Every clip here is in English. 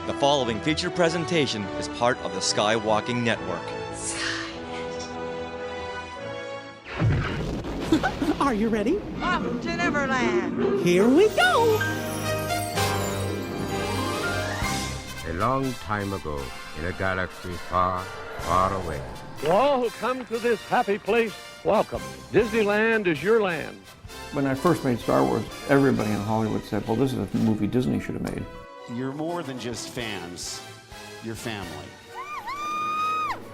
The following feature presentation is part of the Skywalking Network. Are you ready? Welcome to Neverland. Here we go! A long time ago, in a galaxy far, far away. To all who come to this happy place, welcome. Disneyland is your land. When I first made Star Wars, everybody in Hollywood said, well, this is a movie Disney should have made. You're more than just fans. You're family.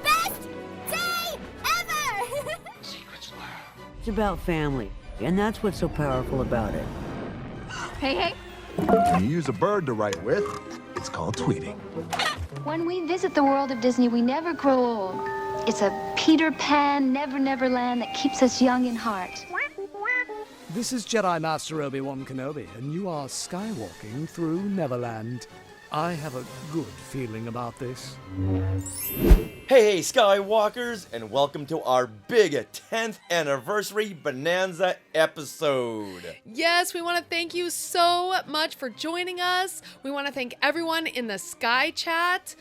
Best day ever! It's about family, and that's what's so powerful about it. Hey. When you use a bird to write with, it's called tweeting. When we visit the world of Disney, we never grow old. It's a Peter Pan, Neverland that keeps us young in heart. This is Jedi Master Obi-Wan Kenobi, and you are skywalking through Neverland. I have a good feeling about this. Hey, Skywalkers, and welcome to our big 10th anniversary Bonanza episode. Yes, we want to thank you so much for joining us. We want to thank everyone in the Sky Chat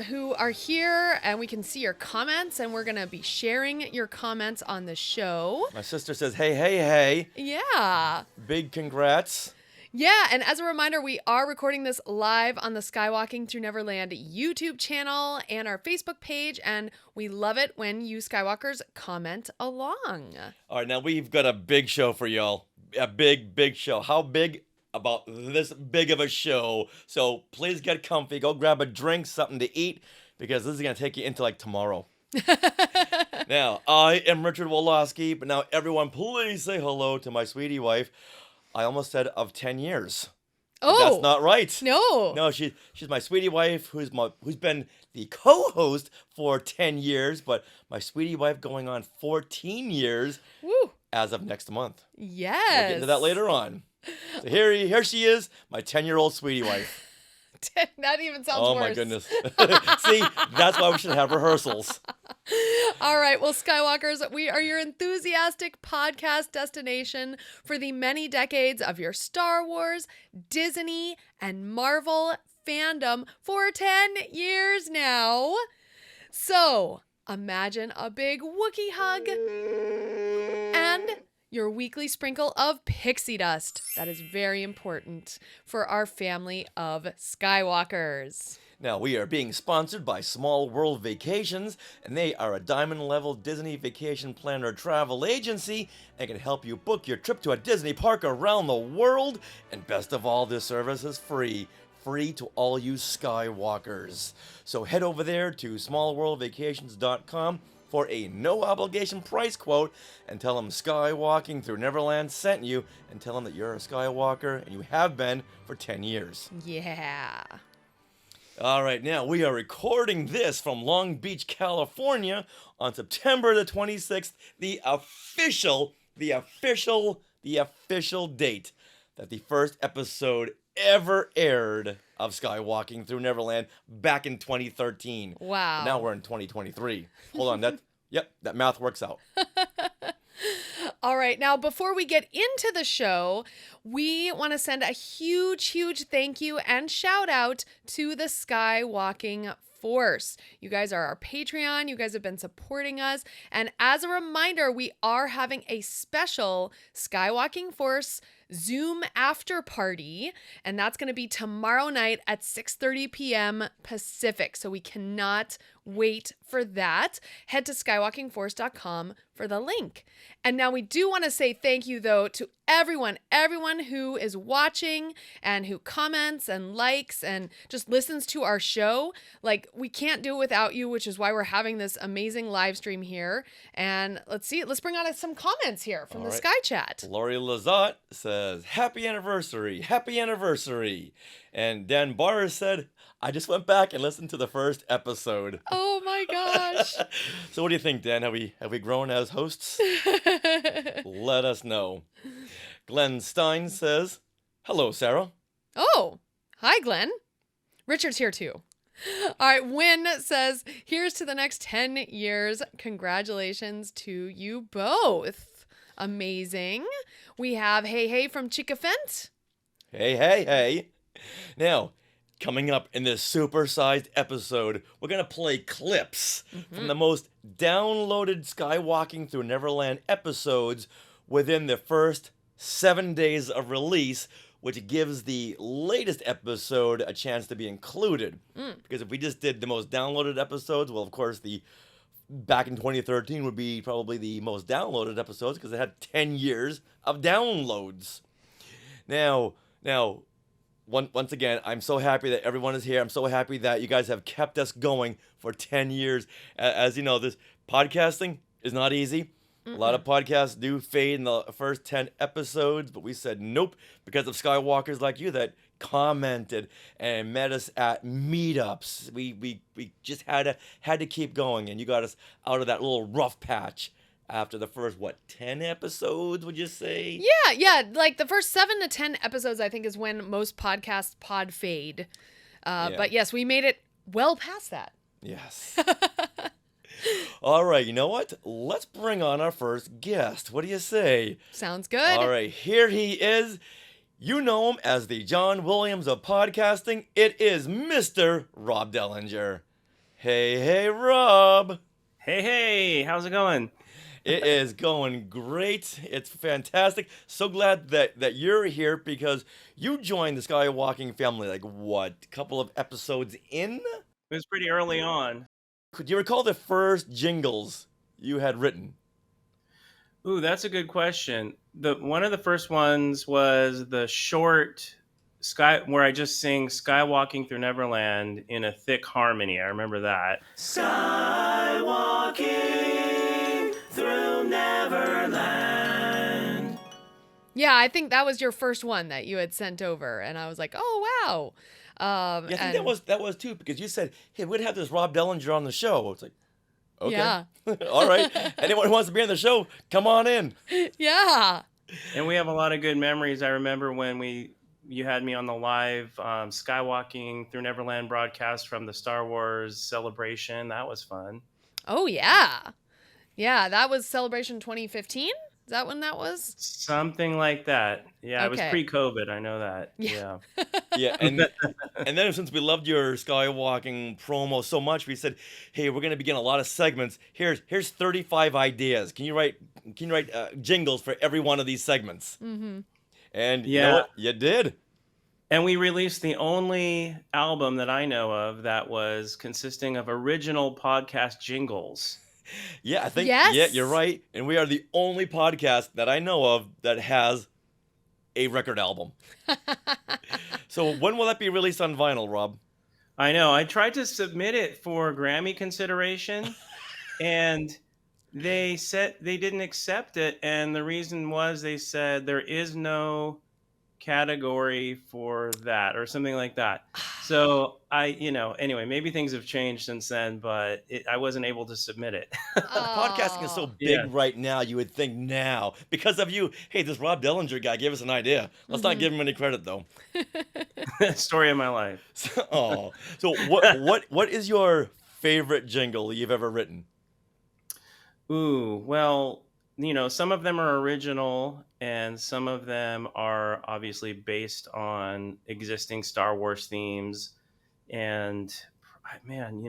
who are here, and we can see your comments, and we're going to be sharing your comments on the show. My sister says, hey. Yeah. Big congrats. Yeah, and as a reminder, we are recording this live on the Skywalking Through Neverland YouTube channel and our Facebook page, and we love it when you Skywalkers comment along. All right, now we've got a big show for y'all. A big show. How big? About this big of a show. So please get comfy. Go grab a drink, something to eat, because this is going to take you into like tomorrow. Now, I am Richard Woloski, but now everyone please say hello to my sweetie wife. I almost said of 10 years. Oh, that's not right. No, she's my sweetie wife, who's been the co-host for 10 years, but my sweetie wife going on 14 years. Woo. As of next month. Yes. We'll get into that later on. So here she is, my 10-year-old sweetie wife. That even sounds worse. Oh my goodness. See, that's why we should have rehearsals. All right, well, Skywalkers, we are your enthusiastic podcast destination for the many decades of your Star Wars, Disney, and Marvel fandom for 10 years now. So, imagine a big Wookiee hug and your weekly sprinkle of pixie dust. That is very important for our family of Skywalkers. Now, we are being sponsored by Small World Vacations, and they are a diamond-level Disney vacation planner travel agency and can help you book your trip to a Disney park around the world. And best of all, this service is free to all you Skywalkers. So head over there to smallworldvacations.com for a no-obligation price quote and tell them Skywalking Through Neverland sent you, and tell them that you're a Skywalker and you have been for 10 years. Yeah. All right, now we are recording this from Long Beach, California on September the 26th, the official date that the first episode ever aired of Skywalking Through Neverland back in 2013. Wow. Now we're in 2023. Hold on, that math works out. All right, now before we get into the show, we want to send a huge thank you and shout out to the Skywalking Force. You guys are our Patreon. You guys have been supporting us. And as a reminder, we are having a special Skywalking Force Zoom after party, and that's going to be tomorrow night at 6:30 p.m. Pacific. So we cannot wait for that. Head to skywalkingforce.com for the link. And now we do want to say thank you, though, to everyone who is watching and who comments and likes and just listens to our show. Like, we can't do it without you, which is why we're having this amazing live stream here. And let's bring on some comments here from the Sky Chat. Lori Lazat says, happy anniversary. And Dan Barr said, I just went back and listened to the first episode. Oh my gosh. So what do you think, Dan? Have we grown as hosts? Let us know. Glenn Stein says, hello, Sarah. Oh, hi, Glenn. Richard's here too. All right, Wynn says, here's to the next 10 years. Congratulations to you both. Amazing. We have hey from Chickafent. Hey. Now, Coming up in this supersized episode, we're going to play clips from the most downloaded Skywalking Through Neverland episodes within the first 7 days of release, which gives the latest episode a chance to be included. Because if we just did the most downloaded episodes, well, of course, the back in 2013 would be probably the most downloaded episodes because it had 10 years of downloads. Now, once again, I'm so happy that everyone is here. I'm so happy that you guys have kept us going for 10 years. As you know, this podcasting is not easy. A lot of podcasts do fade in the first 10 episodes, but we said nope because of Skywalkers like you that commented and met us at meetups. We just had to keep going, and you got us out of that little rough patch after the first, 10 episodes, would you say? Yeah. Like the first 7 to 10 episodes, I think, is when most podcasts pod fade. But yes, we made it well past that. Yes. All right, you know what? Let's bring on our first guest. What do you say? Sounds good. All right, here he is. You know him as the John Williams of podcasting. It is Mr. Rob Dehlinger. Hey, Rob. Hey, how's it going? It is going great. It's fantastic. So glad that you're here because you joined the Skywalking family, a couple of episodes in? It was pretty early on. Could you recall the first jingles you had written? Ooh, that's a good question. One of the first ones was the short where I just sing Skywalking Through Neverland in a thick harmony. I remember that. Skywalking through Neverland. Yeah, I think that was your first one that you had sent over, and I was like, oh, wow. I think that was too, because you said, hey, we'd have this Rob Dehlinger on the show. It's like, okay. Yeah. All right. Anyone who wants to be on the show, come on in. Yeah. And we have a lot of good memories. I remember when you had me on the live Skywalking Through Neverland broadcast from the Star Wars celebration. That was fun. Oh, yeah. Yeah, that was Celebration 2015? Is that when that was? Something like that. Yeah, Okay. It was pre-COVID. I know that. Yeah. Yeah, and then since we loved your Skywalking promo so much, we said, hey, we're going to begin a lot of segments. Here's 35 ideas. Can you write jingles for every one of these segments? Mm-hmm. And you know what? You did. And we released the only album that I know of that was consisting of original podcast jingles. Yeah, I think, Yes. yeah, you're right. And we are the only podcast that I know of that has a record album. So when will that be released on vinyl, Rob? I know. I tried to submit it for Grammy consideration, and they said they didn't accept it. And the reason was they said there is no category for that or something like that. So anyway, maybe things have changed since then, but I wasn't able to submit it. Podcasting is so big right now, you would think now, because of you, hey, this Rob Dehlinger guy gave us an idea. Let's not give him any credit, though. Story of my life. So what is your favorite jingle you've ever written? Ooh, well, some of them are original and some of them are obviously based on existing Star Wars themes. And man,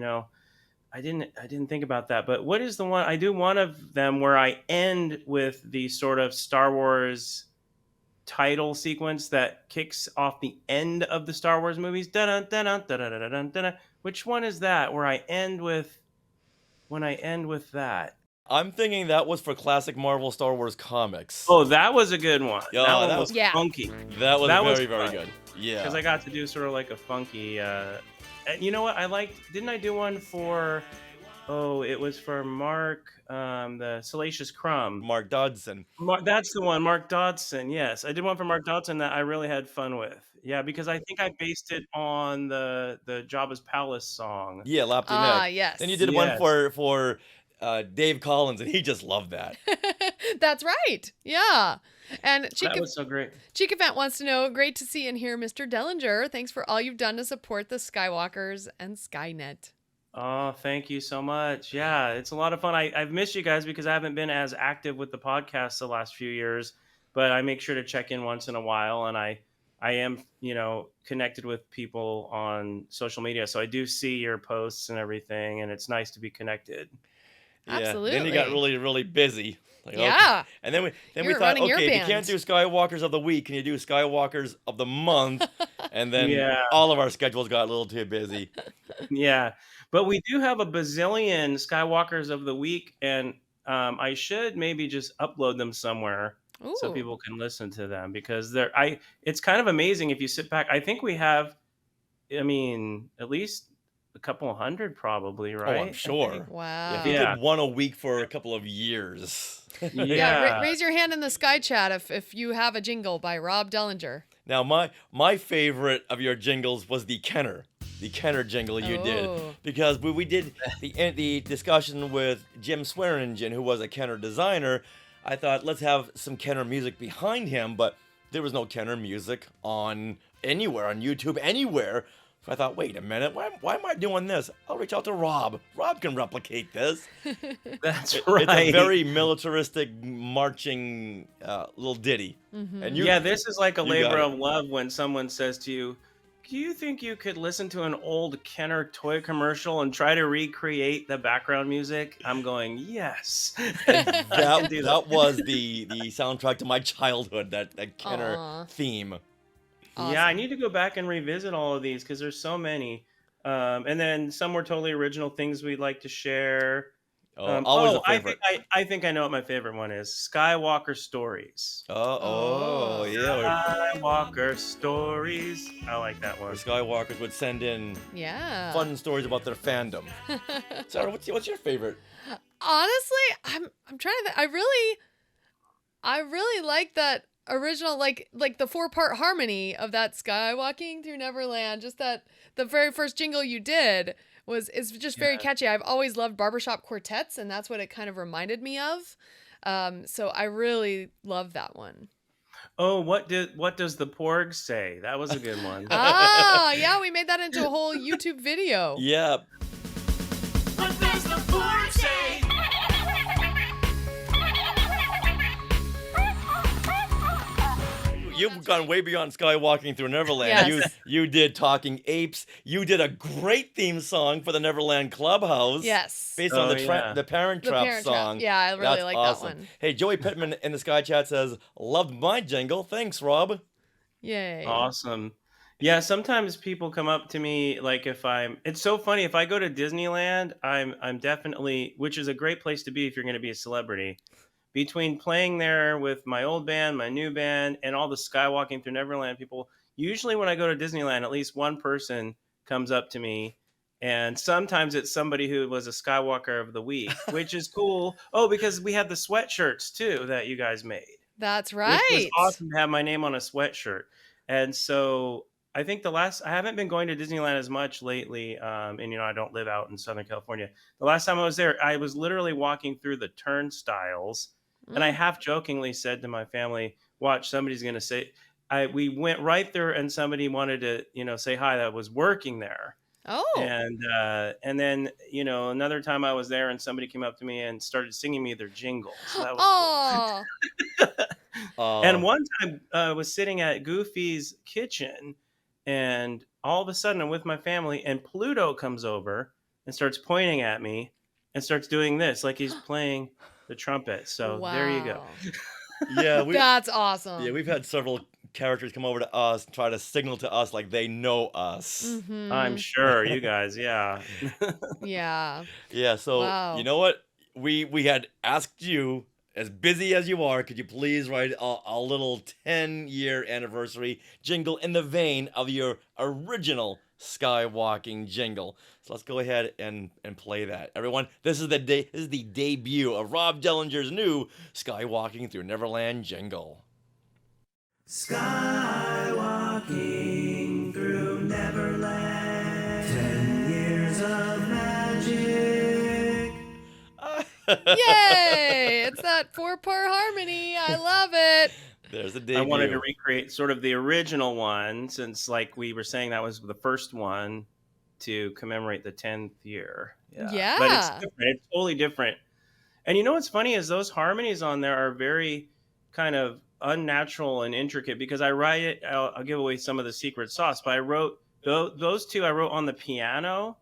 I didn't think about that. But what is the one? I do one of them where I end with the sort of Star Wars title sequence that kicks off the end of the Star Wars movies. Which one is that? Where I end with that? I'm thinking that was for classic Marvel Star Wars comics. Oh, that was a good one. Yeah, that one was funky. That was very good. Yeah. Because I got to do sort of like a funky... and you know what? Didn't I do one for... Oh, it was for Mark, the Salacious Crumb. Mark Dodson. That's the one, Mark Dodson, yes. I did one for Mark Dodson that I really had fun with. Yeah, because I think I based it on the Jabba's Palace song. Yeah, Lapti Neck. Yes. Then you did one for Dave Collins, and he just loved that. That's right. Yeah. And that was so great. Chickavant wants to know, great to see and hear Mr. Dehlinger. Thanks for all you've done to support the Skywalkers and Skynet. Oh, thank you so much. Yeah, it's a lot of fun. I've missed you guys because I haven't been as active with the podcast the last few years, but I make sure to check in once in a while, and I I am, connected with people on social media. So I do see your posts and everything, and it's nice to be connected. Yeah. Then you got Absolutely. really, really busy. Like, okay. Yeah. And then we You're thought, running your okay, if you can't band. do Skywalkers of the week, can you do Skywalkers of the month? And then Yeah. all of our schedules got a little too busy. Yeah. But we do have a bazillion Skywalkers of the week, and I should maybe just upload them somewhere so Ooh. people can listen to them, because it's kind of amazing if you sit back. I think we have, at least a couple hundred probably, right? Oh, I'm sure. Wow. Yeah, if you did one a week for a couple of years. Yeah, raise your hand in the Sky Chat if you have a jingle by Rob Dehlinger. Now, my favorite of your jingles was the Kenner jingle you did, because we did the discussion with Jim Swearingen, who was a Kenner designer. I thought, let's have some Kenner music behind him, but there was no Kenner music on YouTube, anywhere. So I thought, wait a minute, why am I doing this? I'll reach out to Rob. Rob can replicate this. That's right. It's a very militaristic marching little ditty. Mm-hmm. And this is like a labor of love when someone says to you, do you think you could listen to an old Kenner toy commercial and try to recreate the background music? I'm going, yes. That was the soundtrack to my childhood, that Kenner theme. Awesome. Yeah, I need to go back and revisit all of these because there's so many. And then some were totally original things we'd like to share. Always a favorite. I think I know what my favorite one is. Skywalker Stories. Yeah. Skywalker Stories. I like that one. The Skywalkers would send in fun stories about their fandom. Sarah, what's your favorite? Honestly, I'm trying to think. I really like that original, like the 4-part harmony of that Skywalking through Neverland. Just that the very first jingle you did is just very catchy. I've always loved barbershop quartets, and that's what it kind of reminded me of. So I really love that one. Oh, what does the Porg say? That was a good one. Yeah, we made that into a whole YouTube video. Yeah. What does the Porg say? You've gone way beyond Skywalking through Neverland. Yes. You did Talking Apes. You did a great theme song for the Neverland Clubhouse. Yes. Based on the Parent Trap song. Yeah, I really That's like awesome. that one. Hey, Joey Pittman in the Sky Chat says, loved my jingle. Thanks, Rob. Yay. Awesome. Yeah, sometimes people come up to me like it's so funny, if I go to Disneyland, I'm definitely, which is a great place to be if you're going to be a celebrity. Between playing there with my old band, my new band, and all the Skywalking through Neverland people, usually when I go to Disneyland, at least one person comes up to me, and sometimes it's somebody who was a Skywalker of the week, which is cool. Oh, because we had the sweatshirts too that you guys made. That's right. Which was awesome to have my name on a sweatshirt. And so I think I haven't been going to Disneyland as much lately, and I don't live out in Southern California. The last time I was there, I was literally walking through the turnstiles. And I half jokingly said to my family, watch, somebody's going to say, we went right there and somebody wanted to, say hi that was working there. Oh. And then, another time I was there and somebody came up to me and started singing me their jingles. So that was cool. And one time I was sitting at Goofy's kitchen, and all of a sudden I'm with my family, and Pluto comes over and starts pointing at me and starts doing this like he's playing the trumpet. So there you go. Yeah, that's awesome. Yeah, we've had several characters come over to us and try to signal to us like they know us. Mm-hmm. I'm sure you guys, yeah. Yeah. Yeah, so wow. You know what? We had asked you, as busy as you are, could you please write a little 10-year anniversary jingle in the vein of your original Skywalking jingle? So let's go ahead and play that. Everyone, this is the debut of Rob Dehlinger's new Skywalking through Neverland jingle. Skywalking through Neverland, 10 years of magic. Yay! It's that 4-part harmony. I love it. There's a debut. I wanted to recreate sort of the original one, since like we were saying that was the first one to commemorate the 10th year. Yeah. But it's different. It's totally different. And you know what's funny is those harmonies on there are very kind of unnatural and intricate because I write it. I'll give away some of the secret sauce, but I wrote those two. I wrote on the piano,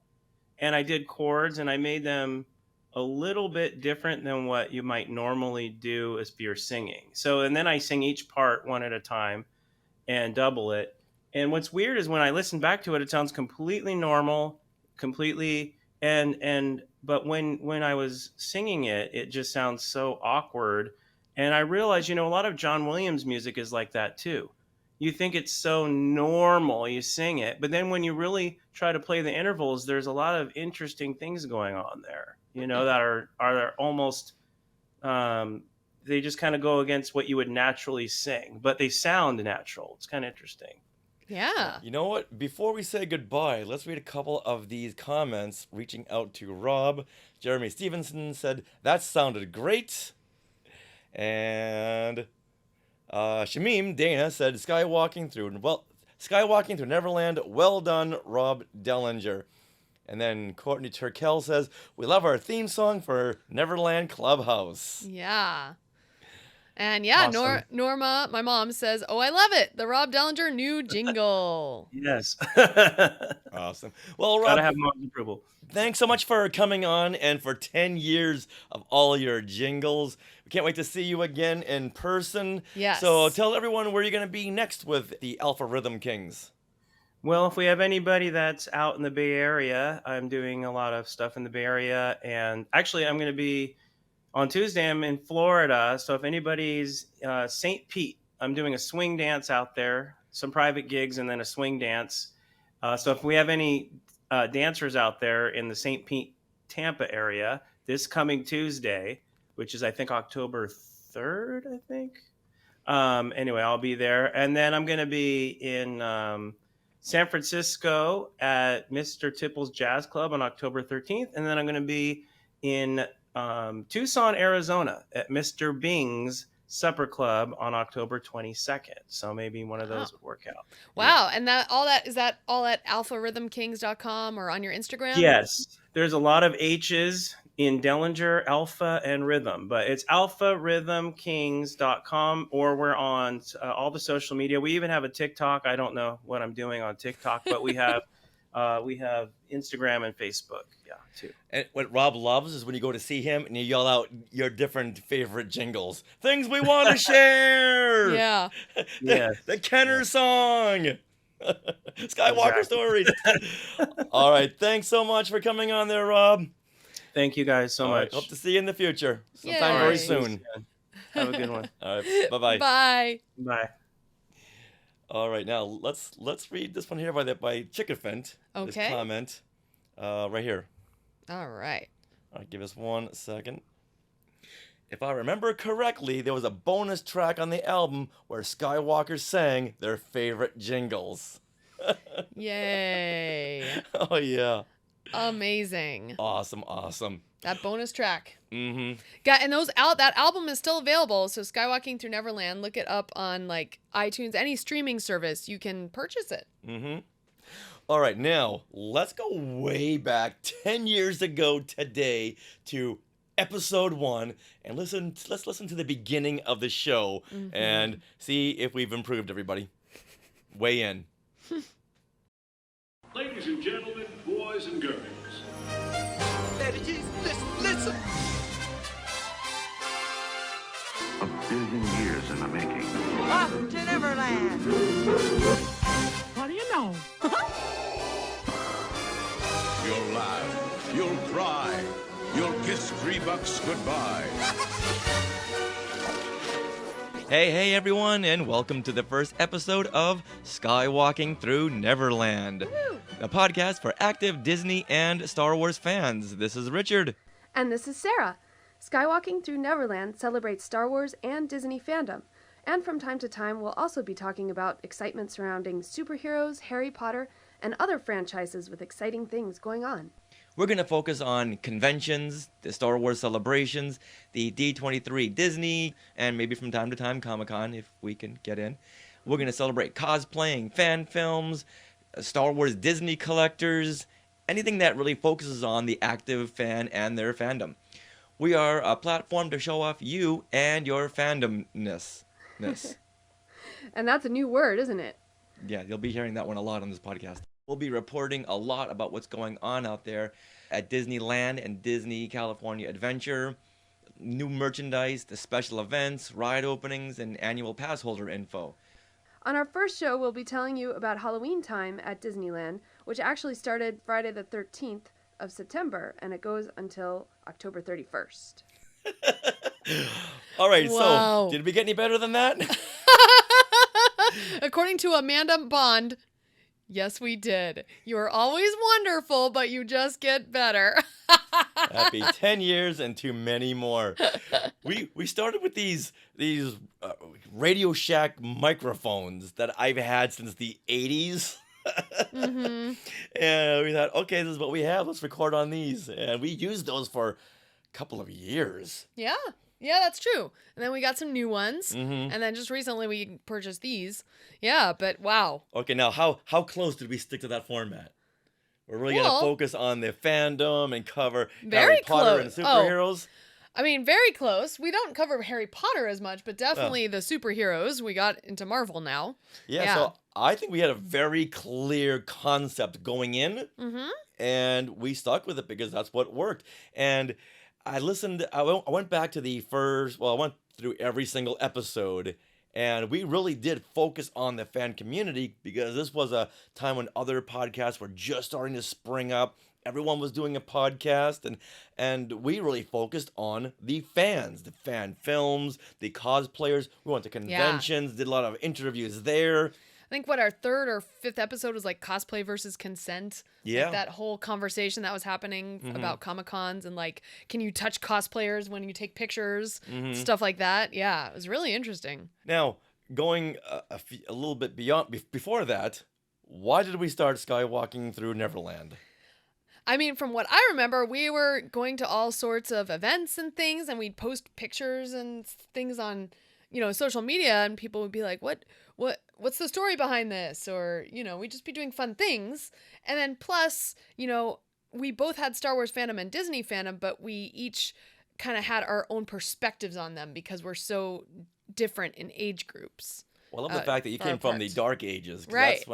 and I did chords, and I made them a little bit different than what you might normally do if you're singing. So, and then I sing each part one at a time and double it. And what's weird is when I listen back to it, it sounds completely normal, completely but when I was singing it, it just sounds so awkward. And I realized, a lot of John Williams music is like that too. You think it's so normal, you sing it, but then when you really try to play the intervals, there's a lot of interesting things going on there, that are almost, they just kind of go against what you would naturally sing, but they sound natural. It's kind of interesting. Yeah. You know what? Before we say goodbye, let's read a couple of these comments reaching out to Rob. Jeremy Stevenson said, that sounded great. And Shamim Dana said, Skywalking through Neverland. Well done, Rob Dehlinger. And then Courtney Turkel says, we love our theme song for Neverland Clubhouse. Yeah. And yeah, Awesome. Norma, my mom, says, oh, I love it. The Rob Dehlinger new jingle. Yes. Awesome. Well, Rob, Gotta have mom's approval. thanks so much for coming on and for 10 years of all your jingles. We can't wait to see you again in person. Yes. So tell everyone where you're going to be next with the Alpha Rhythm Kings. Well, if we have anybody that's out in the Bay Area, I'm doing a lot of stuff in the Bay Area. And actually, I'm going to be on Tuesday, I'm in Florida. So if anybody's St. Pete, I'm doing a swing dance out there, some private gigs, and then a swing dance. So if we have any dancers out there in the St. Pete, Tampa area, this coming Tuesday, which is, I think, October 3rd, I think. Anyway, I'll be there. And then I'm going to be in San Francisco at Mr. Tipple's Jazz Club on October 13th. And then I'm going to be in Tucson, Arizona at Mr. Bing's Supper Club on October 22nd. So maybe one of those would work out. Wow. And is that all at alpharhythmkings.com or on your Instagram? Yes. There's a lot of H's in Dehlinger, Alpha, and Rhythm, but it's alpharhythmkings.com, or we're on all the social media. We even have a TikTok. I don't know what I'm doing on TikTok, but we have Instagram and Facebook, too. And what Rob loves is when you go to see him and you yell out your different favorite jingles. Things we want to share! Yeah. The Kenner song! Skywalker stories! All right, thanks so much for coming on there, Rob. Thank you guys so much. Hope to see you in the future. Sometime Yay. very soon. Have a good one. All right, bye-bye. Bye. Bye. All right, now let's read this one here by Chickafent. Okay. This comment right here. All right. All right, give us 1 second. If I remember correctly, there was a bonus track on the album where Skywalker sang their favorite jingles. Yay. Oh yeah. Amazing. Awesome. That bonus track. Mm-hmm. And that album is still available. So Skywalking Through Neverland, look it up on like iTunes, any streaming service. You can purchase it. Mm-hmm. All right, now let's go way back 10 years ago today to episode 1 and let's listen to the beginning of the show and see if we've improved, everybody. Weigh in. Ladies and gentlemen, boys and girls. Listen. A billion years in the making. Off to Neverland. What do you know? You'll laugh, you'll cry, you'll kiss $3 goodbye. Hey everyone, and welcome to the first episode of Skywalking Through Neverland, a podcast for active Disney and Star Wars fans. This is Richard. And this is Sarah. Skywalking Through Neverland celebrates Star Wars and Disney fandom. And from time to time, we'll also be talking about excitement surrounding superheroes, Harry Potter, and other franchises with exciting things going on. We're going to focus on conventions, the Star Wars celebrations, the D23 Disney, and maybe from time to time Comic-Con if we can get in. We're going to celebrate cosplaying, fan films, Star Wars Disney collectors, anything that really focuses on the active fan and their fandom. We are a platform to show off you and your fandomness. Reminisce. And that's a new word, isn't it? Yeah, you'll be hearing that one a lot on this podcast. We'll be reporting a lot about what's going on out there at Disneyland and Disney California Adventure, new merchandise, the special events, ride openings, and annual pass holder info. On our first show, we'll be telling you about Halloween time at Disneyland, which actually started Friday the 13th of September, and it goes until October 31st. All right, Wow. so did we get any better than that? According to Amanda Bond, yes, we did. You are always wonderful, but you just get better. Happy 10 years and to many more. We started with these Radio Shack microphones that I've had since the 80s. Mm-hmm. And we thought, okay, this is what we have. Let's record on these. And we used those for a couple of years. Yeah. Yeah, that's true. And then we got some new ones. Mhm. And then just recently we purchased these. Yeah, but wow. Okay, now how close did we stick to that format? We're really going Well, to focus on the fandom and cover very Harry Potter and close. Oh. superheroes. I mean, very close. We don't cover Harry Potter as much, but definitely the superheroes. We got into Marvel now. Yeah, so I think we had a very clear concept going in, Mm-hmm. and we stuck with it because that's what worked. And I went back to I went through every single episode, and we really did focus on the fan community because this was a time when other podcasts were just starting to spring up. Everyone was doing a podcast, and we really focused on the fans, the fan films, the cosplayers. We went to conventions, did a lot of interviews there. I think our third or fifth episode was like cosplay versus consent. Yeah. Like that whole conversation that was happening about Comic-Cons and like, can you touch cosplayers when you take pictures? Stuff like that. Yeah, it was really interesting. Now, going a little bit before that, why did we start skywalking through Neverland? I mean, from what I remember, we were going to all sorts of events and things, and we'd post pictures and things on, social media, and people would be like, what's the story behind this? Or, we'd just be doing fun things. And then plus, we both had Star Wars fandom and Disney fandom, but we each kind of had our own perspectives on them because we're so different in age groups. Well, I love the fact that you came from the Dark Ages. 'Cause Right.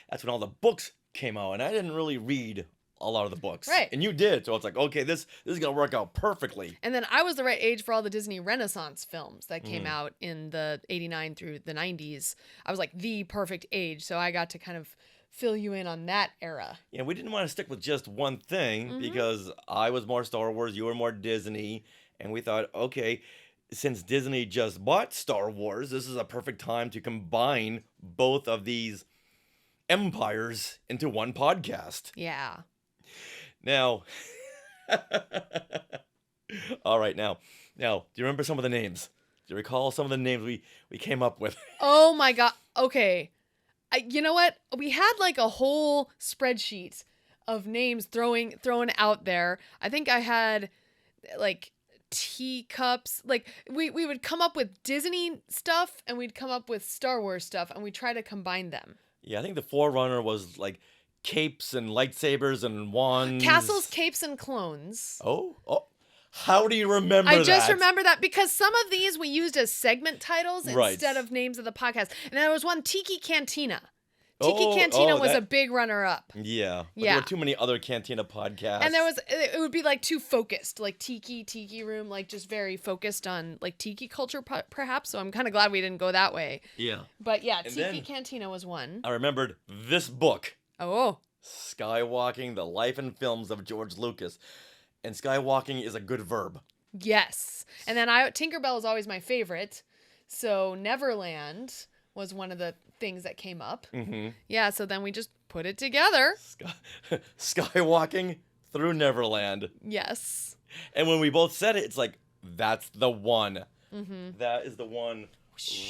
That's when all the books came out, and I didn't really read a lot of the books. Right. And you did, so it's like, okay, this is going to work out perfectly. And then I was the right age for all the Disney Renaissance films that came out in the 89 through the 90s. I was like the perfect age, so I got to kind of fill you in on that era. Yeah, we didn't want to stick with just one thing because I was more Star Wars, you were more Disney, and we thought, okay, since Disney just bought Star Wars, this is a perfect time to combine both of these empires into one podcast. Yeah. Now, all right, now, do you remember some of the names? Do you recall some of the names we came up with? Oh my God. Okay. You know what? We had like a whole spreadsheet of names thrown out there. I think I had like teacups. Like we would come up with Disney stuff and we'd come up with Star Wars stuff and we try to combine them. Yeah, I think the Forerunner was like capes and lightsabers and wands. Castles, capes, and clones. Oh, how do you remember that? I just remember that because some of these we used as segment titles instead of names of the podcast. And there was one, Tiki Cantina. Tiki Cantina was a big runner-up. Yeah. But Yeah. there were too many other Cantina podcasts. And it would be like too focused, like Tiki Room, like just very focused on like Tiki culture perhaps. So I'm kind of glad we didn't go that way. Yeah. But yeah, And Tiki then Cantina was one. I remembered this book. Oh. Skywalking, The Life and Films of George Lucas. And skywalking is a good verb. Yes. And then Tinkerbell is always my favorite. So Neverland was one of the things that came up. Mm-hmm. Yeah, so then we just put it together. Skywalking through Neverland. Yes. And when we both said it, it's like, that's the one. Mm-hmm. That is the one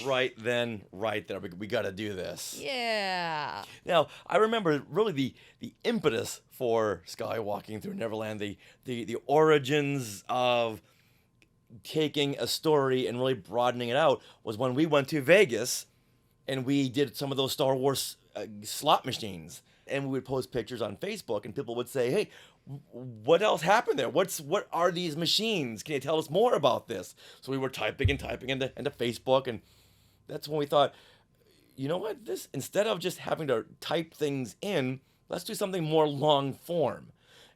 right then, right there. We got to do this. Yeah. Now, I remember really the impetus for Skywalking through Neverland, the origins of taking a story and really broadening it out was when we went to Vegas and we did some of those Star Wars slot machines. And we would post pictures on Facebook and people would say, hey, what else happened there? What are these machines? Can you tell us more about this? So we were typing into Facebook and that's when we thought, you know what, this, instead of just having to type things in, let's do something more long form.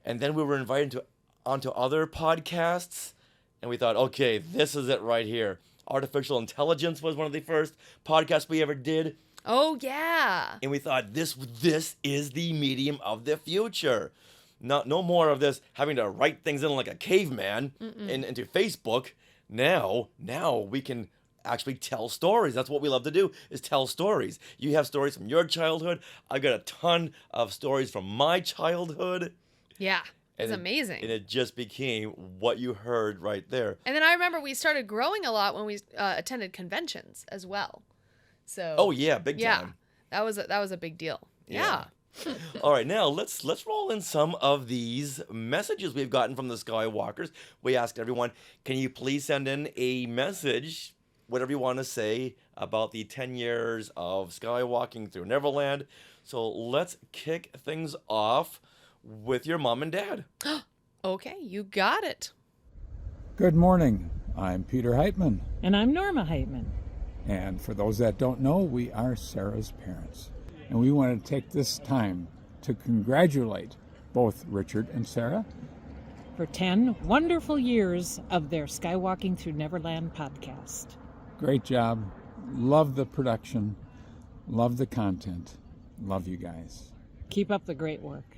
And then we were invited onto other podcasts, and we thought, okay, this is it right here. Artificial intelligence was one of the first podcasts we ever did. Oh, yeah. And we thought, this is the medium of the future. No more of this having to write things in like a caveman into Facebook. Now we can actually tell stories. That's what we love to do, is tell stories. You have stories from your childhood. I've got a ton of stories from my childhood. Yeah, it's amazing. And it just became what you heard right there. And then I remember we started growing a lot when we attended conventions as well. So. Oh yeah, big time. That was a big deal. Yeah. All right, now let's roll in some of these messages we've gotten from the Skywalkers. We asked everyone, can you please send in a message, whatever you want to say about the 10 years of Skywalking through Neverland. So let's kick things off with your mom and dad. Okay, you got it. Good morning. I'm Peter Heitman. And I'm Norma Heitman. And for those that don't know, we are Sarah's parents. And we want to take this time to congratulate both Richard and Sarah for 10 wonderful years of their Skywalking Through Neverland podcast. Great job. Love the production. Love the content. Love you guys. Keep up the great work.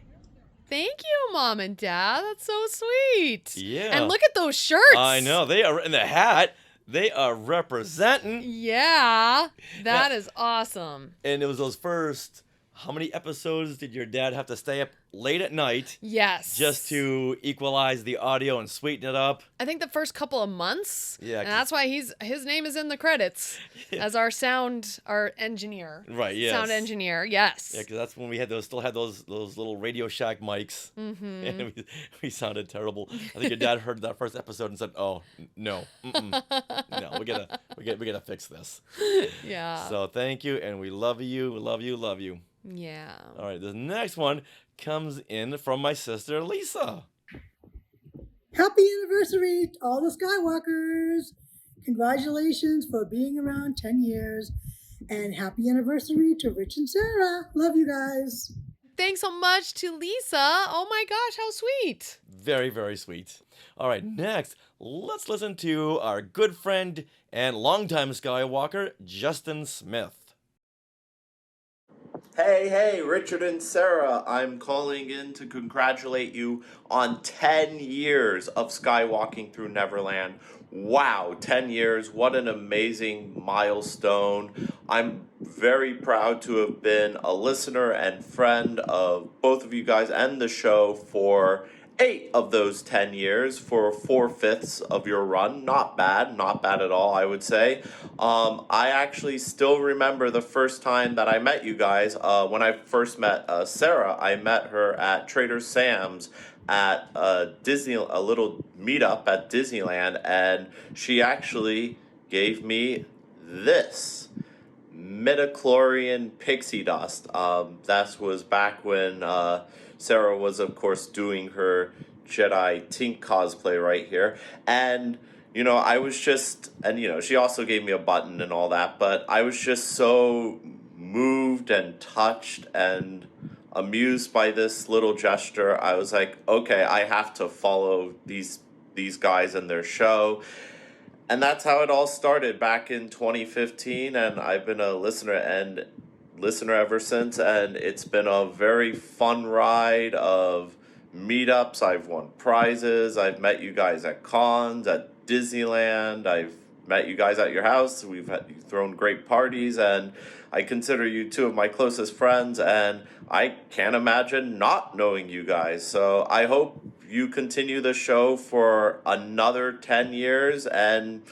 Thank you, Mom and Dad. That's so sweet. Yeah. And look at those shirts. I know. They are in the hat. They are representing. Yeah. That is awesome. And it was those first, how many episodes did your dad have to stay up late at night? Yes. Just to equalize the audio and sweeten it up? I think the first couple of months. Yeah. And that's why his name is in the credits as our engineer. Right, yes. Sound engineer, yes. Yeah, because that's when we still had those little Radio Shack mics. Mm-hmm. And we sounded terrible. I think your dad heard that first episode and said, "Oh, no. No, we gotta fix this." Yeah. So thank you, and we love you, love you, love you. Yeah. All right, this next one comes in from my sister, Lisa. Happy anniversary to all the Skywalkers. Congratulations for being around 10 years. And happy anniversary to Rich and Sarah. Love you guys. Thanks so much to Lisa. Oh my gosh, how sweet. Very, very sweet. All right, next, let's listen to our good friend and longtime Skywalker, Justin Smith. Hey, Richard and Sarah. I'm calling in to congratulate you on 10 years of Skywalking Through Neverland. Wow, 10 years. What an amazing milestone. I'm very proud to have been a listener and friend of both of you guys and the show for 8 of those 10 years, for 4/5 of your run. Not bad at all, I would say. I actually still remember the first time that I met you guys. When I first met Sarah, I met her at Trader Sam's at a little meetup at Disneyland, and she actually gave me this midichlorian pixie dust. That was back when Sarah was, of course, doing her Jedi Tink cosplay right here. And, I was just, and, she also gave me a button and all that, but I was just so moved and touched and amused by this little gesture. I was like, okay, I have to follow these guys and their show. And that's how it all started back in 2015, and I've been a listener ever since, and it's been a very fun ride of meetups. I've won prizes. I've met you guys at cons, at Disneyland. I've met you guys at your house. You've thrown great parties, and I consider you 2 of my closest friends, and I can't imagine not knowing you guys. So I hope you continue the show for another 10 years, and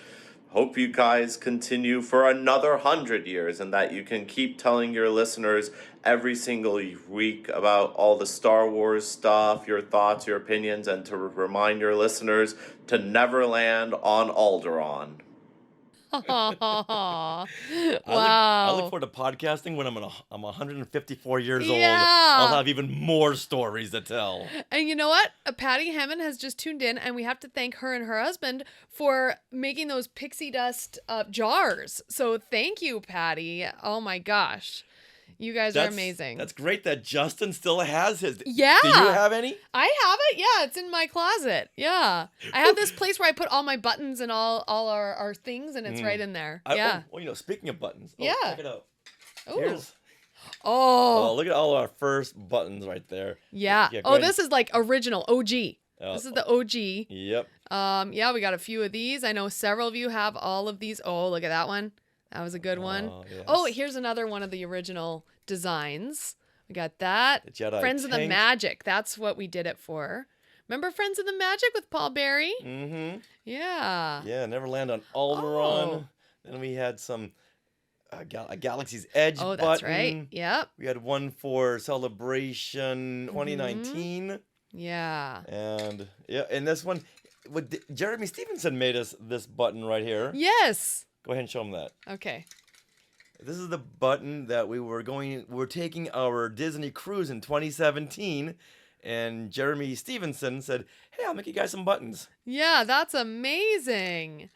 hope you guys continue for another 100 years, and that you can keep telling your listeners every single week about all the Star Wars stuff, your thoughts, your opinions, and to remind your listeners to never land on Alderaan. Wow. I look forward to podcasting when I'm 154 years old. Yeah. I'll have even more stories to tell. And you know what? Patty Hammond has just tuned in, and we have to thank her and her husband for making those pixie dust jars. So thank you, Patty. Oh my gosh. You guys are amazing. That's great that Justin still has his. Yeah. Do you have any? I have it. Yeah, it's in my closet. Yeah. I have this place where I put all my buttons and all our things, and it's right in there. Yeah. Well, speaking of buttons. Yeah. Check it out. Ooh. Oh, look at all our first buttons right there. Yeah. This is like original OG. This is the OG. Yep. Yeah, we got a few of these. I know several of you have all of these. Oh, look at that one. That was a good one. Yes. Oh, here's another one of the original designs. We got that. The Jedi Friends of the tank. Magic. That's what we did it for. Remember Friends of the Magic with Paul Berry? Mm-hmm. Yeah. Yeah, Neverland on Alderaan. Oh. Then we had some a Galaxy's Edge Oh, button. that's right. Yep. We had one for Celebration 2019. Yeah. And this one, Jeremy Stevenson made us this button right here. Yes. Go ahead and show him that. Okay. This is the button that we're taking our Disney cruise in 2017, and Jeremy Stevenson said, "Hey, I'll make you guys some buttons." Yeah, that's amazing.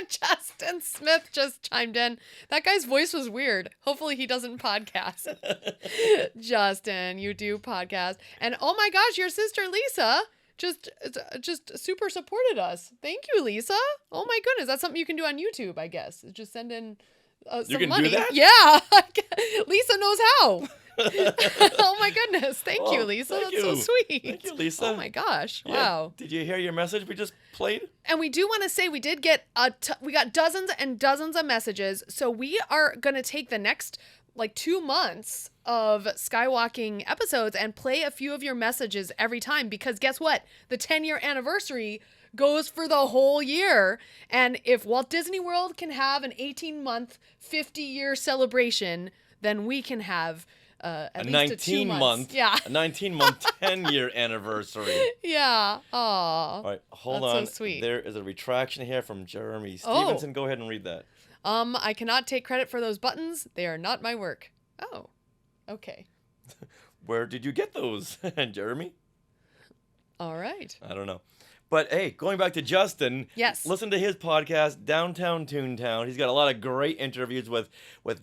Justin Smith just chimed in. That guy's voice was weird. Hopefully he doesn't podcast. Justin, you do podcast. And oh my gosh, your sister Lisa just super supported us. Thank you, Lisa. Oh my goodness, that's something you can do on YouTube, I guess. Just send in some money. Do that? Yeah. Lisa knows how. Oh my goodness. Thank you, Lisa. Thank That's you. so sweet. Thank you, Lisa. Oh my gosh. Yeah. Wow. Did you hear your message we just played? And we do want to say we did get we got dozens and dozens of messages. So we are going to take the next 2 months of Skywalking episodes and play a few of your messages every time, because guess what? The 10-year anniversary goes for the whole year. And if Walt Disney World can have an 18-month, 50-year celebration, then we can have at least a 2 months. 19-month, Yeah. a 19-month, 10-year anniversary. Yeah. Aw. All right, hold That's on. so sweet. There is a retraction here from Jeremy Oh. Stevenson. Go ahead and read that. I cannot take credit for those buttons. They are not my work. Oh. Okay. Where did you get those, Jeremy? All right. I don't know. But hey, going back to Justin, Yes. listen to his podcast, Downtown Toontown. He's got a lot of great interviews with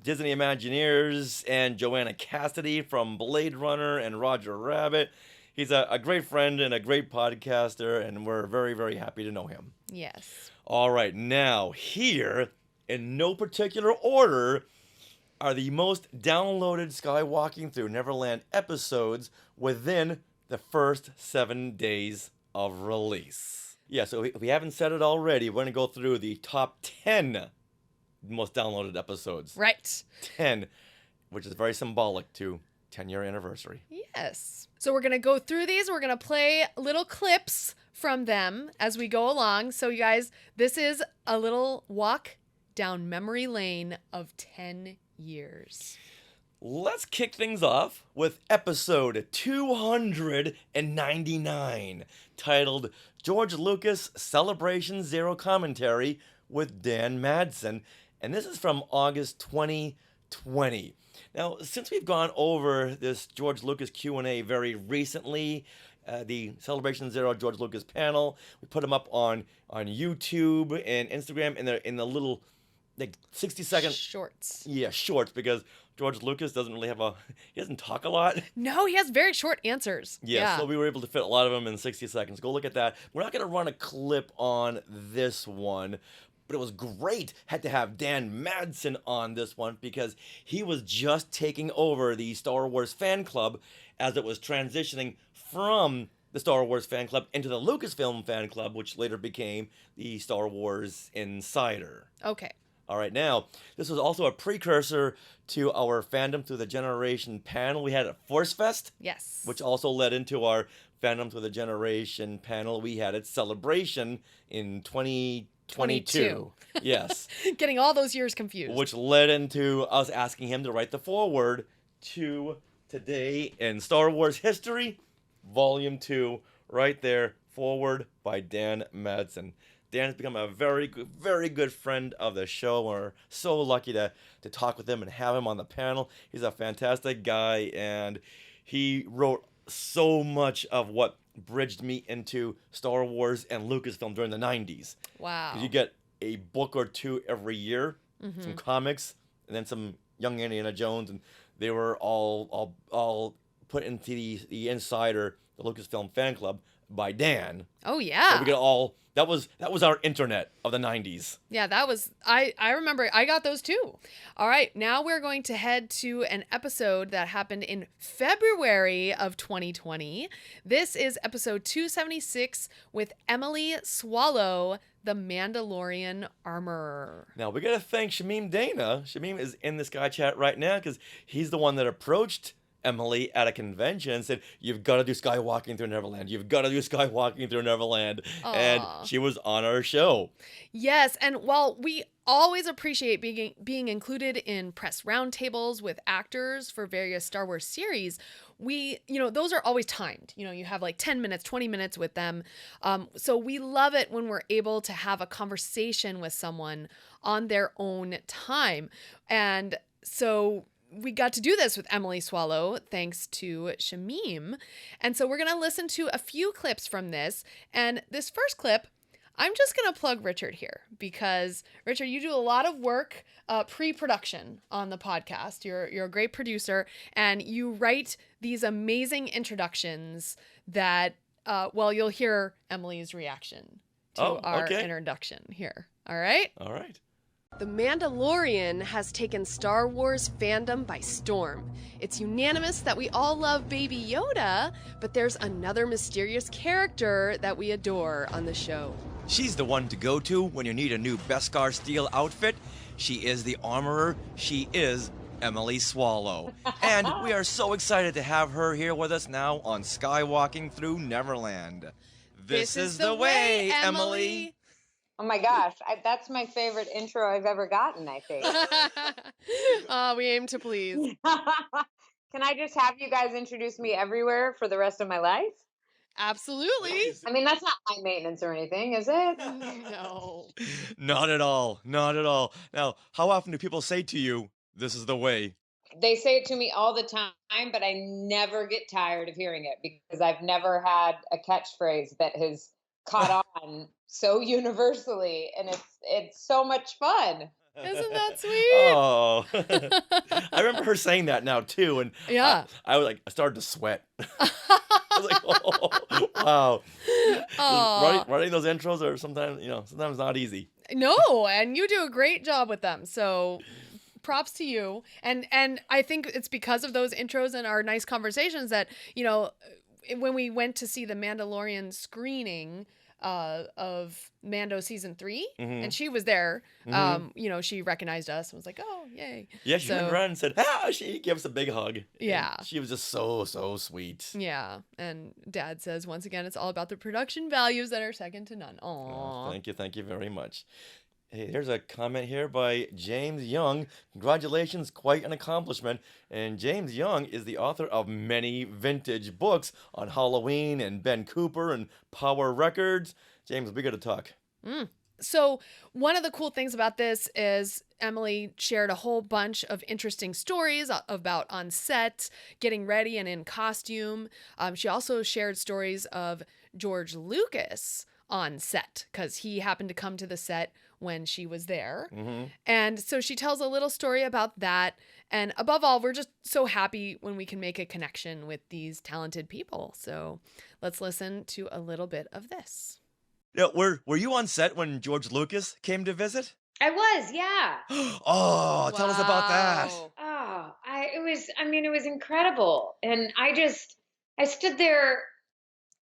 Disney Imagineers and Joanna Cassidy from Blade Runner and Roger Rabbit. He's a great friend and a great podcaster, and we're very, very happy to know him. Yes. All right, now here, in no particular order, are the most downloaded Skywalking Through Neverland episodes within the first 7 days of release. Yeah, so if we haven't said it already, we're going to go through the top 10 most downloaded episodes. Right. 10, which is very symbolic to 10-year anniversary. Yes. So we're going to go through these. We're going to play little clips from them as we go along. So you guys, this is a little walk down memory lane of 10 years. Let's kick things off with episode 299, titled George Lucas Celebration Zero Commentary with Dan Madsen, and this is from August 2020. Now, since we've gone over this George Lucas Q&A very recently, the Celebration Zero George Lucas panel, we put them up on YouTube and Instagram in the little 60-second shorts. Yeah, shorts, because George Lucas doesn't really he doesn't talk a lot. No, he has very short answers. Yeah, so we were able to fit a lot of them in 60 seconds. Go look at that. We're not going to run a clip on this one, but it was great. Had to have Dan Madsen on this one because he was just taking over the Star Wars fan club as it was transitioning from the Star Wars fan club into the Lucasfilm fan club, which later became the Star Wars Insider. Okay. All right, now, this was also a precursor to our Fandom Through the Generation panel we had at Force Fest. Yes. Which also led into our Fandom Through the Generation panel we had at Celebration in 2022. Yes. Getting all those years confused. Which led into us asking him to write the foreword to Today in Star Wars History, Volume 2, right there, foreword by Dan Madsen. Dan's become a very good friend of the show. We're so lucky to talk with him and have him on the panel. He's a fantastic guy, and he wrote so much of what bridged me into Star Wars and Lucasfilm during the 90s. Wow. 'Cause you get a book or two every year, some comics, and then some Young Indiana Jones, and they were all put into the Insider, the Lucasfilm fan club, by Dan. Oh yeah. So we get all that was our internet of the 90s. Yeah, that was I remember I got those too. All right, now we're going to head to an episode that happened in February of 2020. This is episode 276 with Emily Swallow, the Mandalorian armorer. Now we gotta thank Shamim Dana. Shamim is in the Sky Chat right now because he's the one that approached Emily at a convention and said, "You've got to do Skywalking through Neverland. You've got to do Skywalking through Neverland." Aww. And she was on our show. Yes, and while we always appreciate being included in press roundtables with actors for various Star Wars series, those are always timed. You have like 10 minutes, 20 minutes with them. So we love it when we're able to have a conversation with someone on their own time. And so we got to do this with Emily Swallow, thanks to Shamim. And so we're going to listen to a few clips from this. And this first clip, I'm just going to plug Richard here because, Richard, you do a lot of work pre-production on the podcast. You're a great producer, and you write these amazing introductions that, you'll hear Emily's reaction to our introduction here. All right? All right. The Mandalorian has taken Star Wars fandom by storm. It's unanimous that we all love Baby Yoda, but there's another mysterious character that we adore on the show. She's the one to go to when you need a new Beskar steel outfit. She is the armorer. She is Emily Swallow. And we are so excited to have her here with us now on Skywalking Through Neverland. This is the way, Emily. Oh my gosh, that's my favorite intro I've ever gotten, I think. We aim to please. Can I just have you guys introduce me everywhere for the rest of my life? Absolutely. I mean, that's not high maintenance or anything, is it? No. Not at all. Not at all. Now, how often do people say to you, "This is the way"? They say it to me all the time, but I never get tired of hearing it because I've never had a catchphrase that has caught on so universally, and it's so much fun. Isn't that sweet? Oh, I remember her saying that now too, and yeah, I was like, I started to sweat. I was like, oh, wow. Writing those intros are sometimes not easy. No, and you do a great job with them. So props to you. And I think it's because of those intros and our nice conversations that, when we went to see the Mandalorian screening of Mando season 3, and she was there, she recognized us and was like, "Oh, yay." Yeah, she turned around and said, she gave us a big hug. Yeah. And she was just so sweet. Yeah. And Dad says, once again, it's all about the production values that are second to none. Aww. Oh, thank you very much. Hey, there's a comment here by James Young. Congratulations, quite an accomplishment. And James Young is the author of many vintage books on Halloween and Ben Cooper and Power Records. James, we got to talk. So one of the cool things about this is Emily shared a whole bunch of interesting stories about on set, getting ready and in costume. She also shared stories of George Lucas on set because he happened to come to the set when she was there. And so she tells a little story about that. And above all, we're just so happy when we can make a connection with these talented people. So let's listen to a little bit of this. Yeah, were you on set when George Lucas came to visit? I was, yeah. Oh, tell us about that. Oh, it was incredible. And I stood there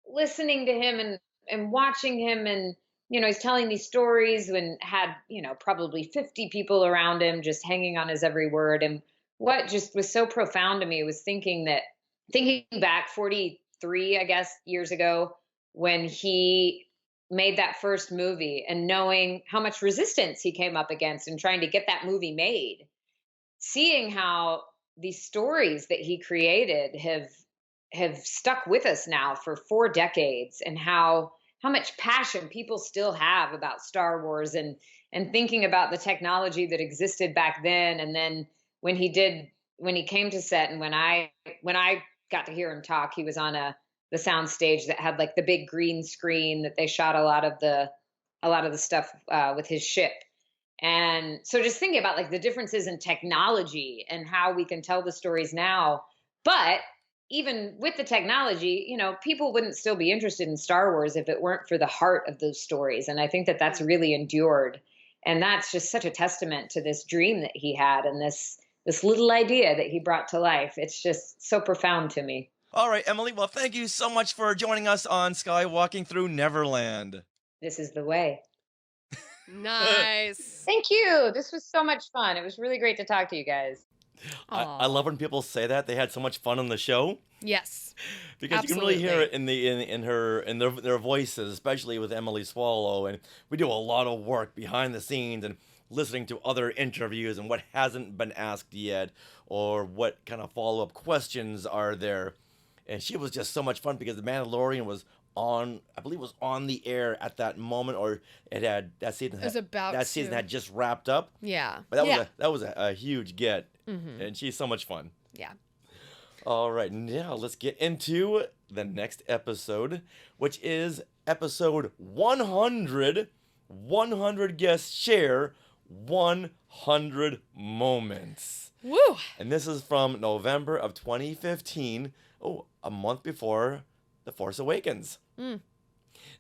listening to him and watching him, and he's telling these stories and had, probably 50 people around him just hanging on his every word. And what just was so profound to me was thinking back 43, I guess, years ago when he made that first movie and knowing how much resistance he came up against and trying to get that movie made, seeing how these stories that he created have stuck with us now for 4 decades, and how much passion people still have about Star Wars, and thinking about the technology that existed back then. And then when he came to set, and when I got to hear him talk, he was on the sound stage that had like the big green screen that they shot a lot of the stuff with his ship. And so just thinking about like the differences in technology and how we can tell the stories now. But even with the technology, you know, people wouldn't still be interested in Star Wars if it weren't for the heart of those stories. And I think that that's really endured. And that's just such a testament to this dream that he had, and this little idea that he brought to life. It's just so profound to me. All right, Emily. Well, thank you so much for joining us on Skywalking Through Neverland. This is the way. Nice. Thank you. This was so much fun. It was really great to talk to you guys. I love when people say that they had so much fun on the show. Yes. Because Absolutely. you can really hear it in their voices, especially with Emily Swallow. And we do a lot of work behind the scenes and listening to other interviews and what hasn't been asked yet, or what kind of follow-up questions are there. And she was just so much fun because The Mandalorian was on, I believe, was on the air at that moment, or that season had just wrapped up. Yeah. But that was a huge get, and she's so much fun. Yeah. All right, now let's get into the next episode, which is episode 100. 100 guests share 100 moments. Woo! And this is from November of 2015. Oh, a month before The Force Awakens.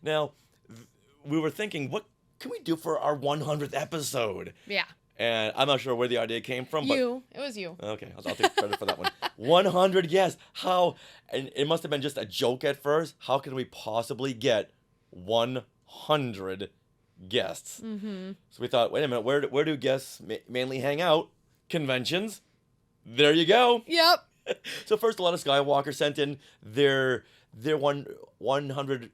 Now, we were thinking, what can we do for our 100th episode? Yeah. And I'm not sure where the idea came from. It was you. Okay, I'll take credit for that one. 100, yes. How? And it must have been just a joke at first. How can we possibly get 100 guests? So we thought, wait a minute, where do guests mainly hang out? Conventions. There you go. Yep. So first, a lot of Skywalker sent in their 100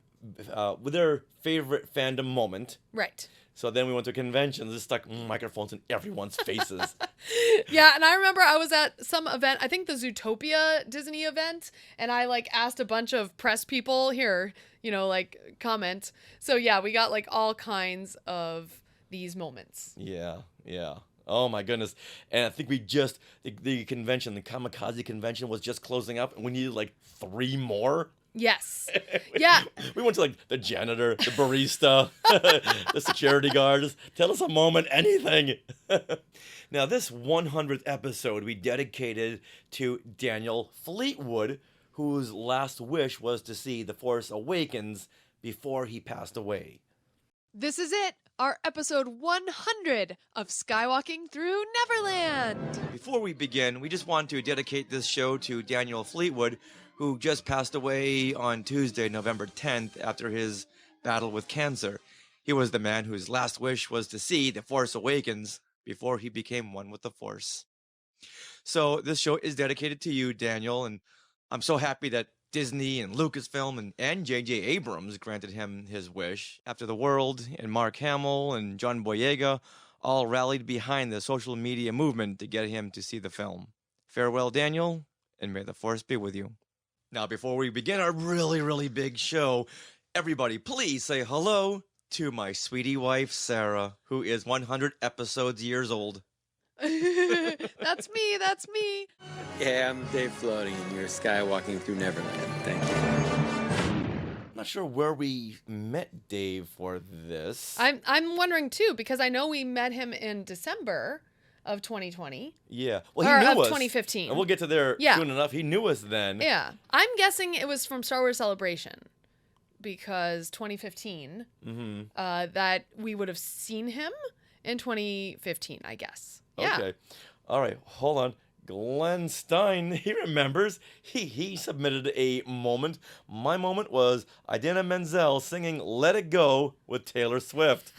their favorite fandom moment. Right. So then we went to conventions. Just stuck microphones in everyone's faces. Yeah, and I remember I was at some event, I think the Zootopia Disney event, and I like asked a bunch of press people here, you know, like comment. So yeah, we got like all kinds of these moments. Yeah. Oh my goodness. And I think the convention, the Kamikaze convention was just closing up, and we needed like 3 more. Yes. Yeah. We went to like the janitor, the barista, the security guards. Tell us a moment, anything. Now, this 100th episode we dedicated to Daniel Fleetwood, whose last wish was to see The Force Awakens before he passed away. This is it, our episode 100 of Skywalking Through Neverland. Before we begin, we just want to dedicate this show to Daniel Fleetwood, who just passed away on Tuesday, November 10th, after his battle with cancer. He was the man whose last wish was to see The Force Awakens before he became one with the Force. So this show is dedicated to you, Daniel, and I'm so happy that Disney and Lucasfilm and J.J. Abrams granted him his wish after the world and Mark Hamill and John Boyega all rallied behind the social media movement to get him to see the film. Farewell, Daniel, and may the Force be with you. Now, before we begin our really, really big show, everybody please say hello to my sweetie wife, Sarah, who is 100 episodes years old. That's me. Yeah, I'm Dave Floating, and you're Skywalking Through Neverland. Thank you. I'm not sure where we met Dave for this. I'm wondering too, because I know we met him in December of 2020. Yeah. Well, he knew us. 2015. And we'll get to there soon enough. He knew us then. Yeah. I'm guessing it was from Star Wars Celebration, because 2015, that we would have seen him in 2015, I guess. Yeah. Okay. All right. Hold on. Glenn Stein, he remembers. He submitted a moment. My moment was Idina Menzel singing Let It Go with Taylor Swift.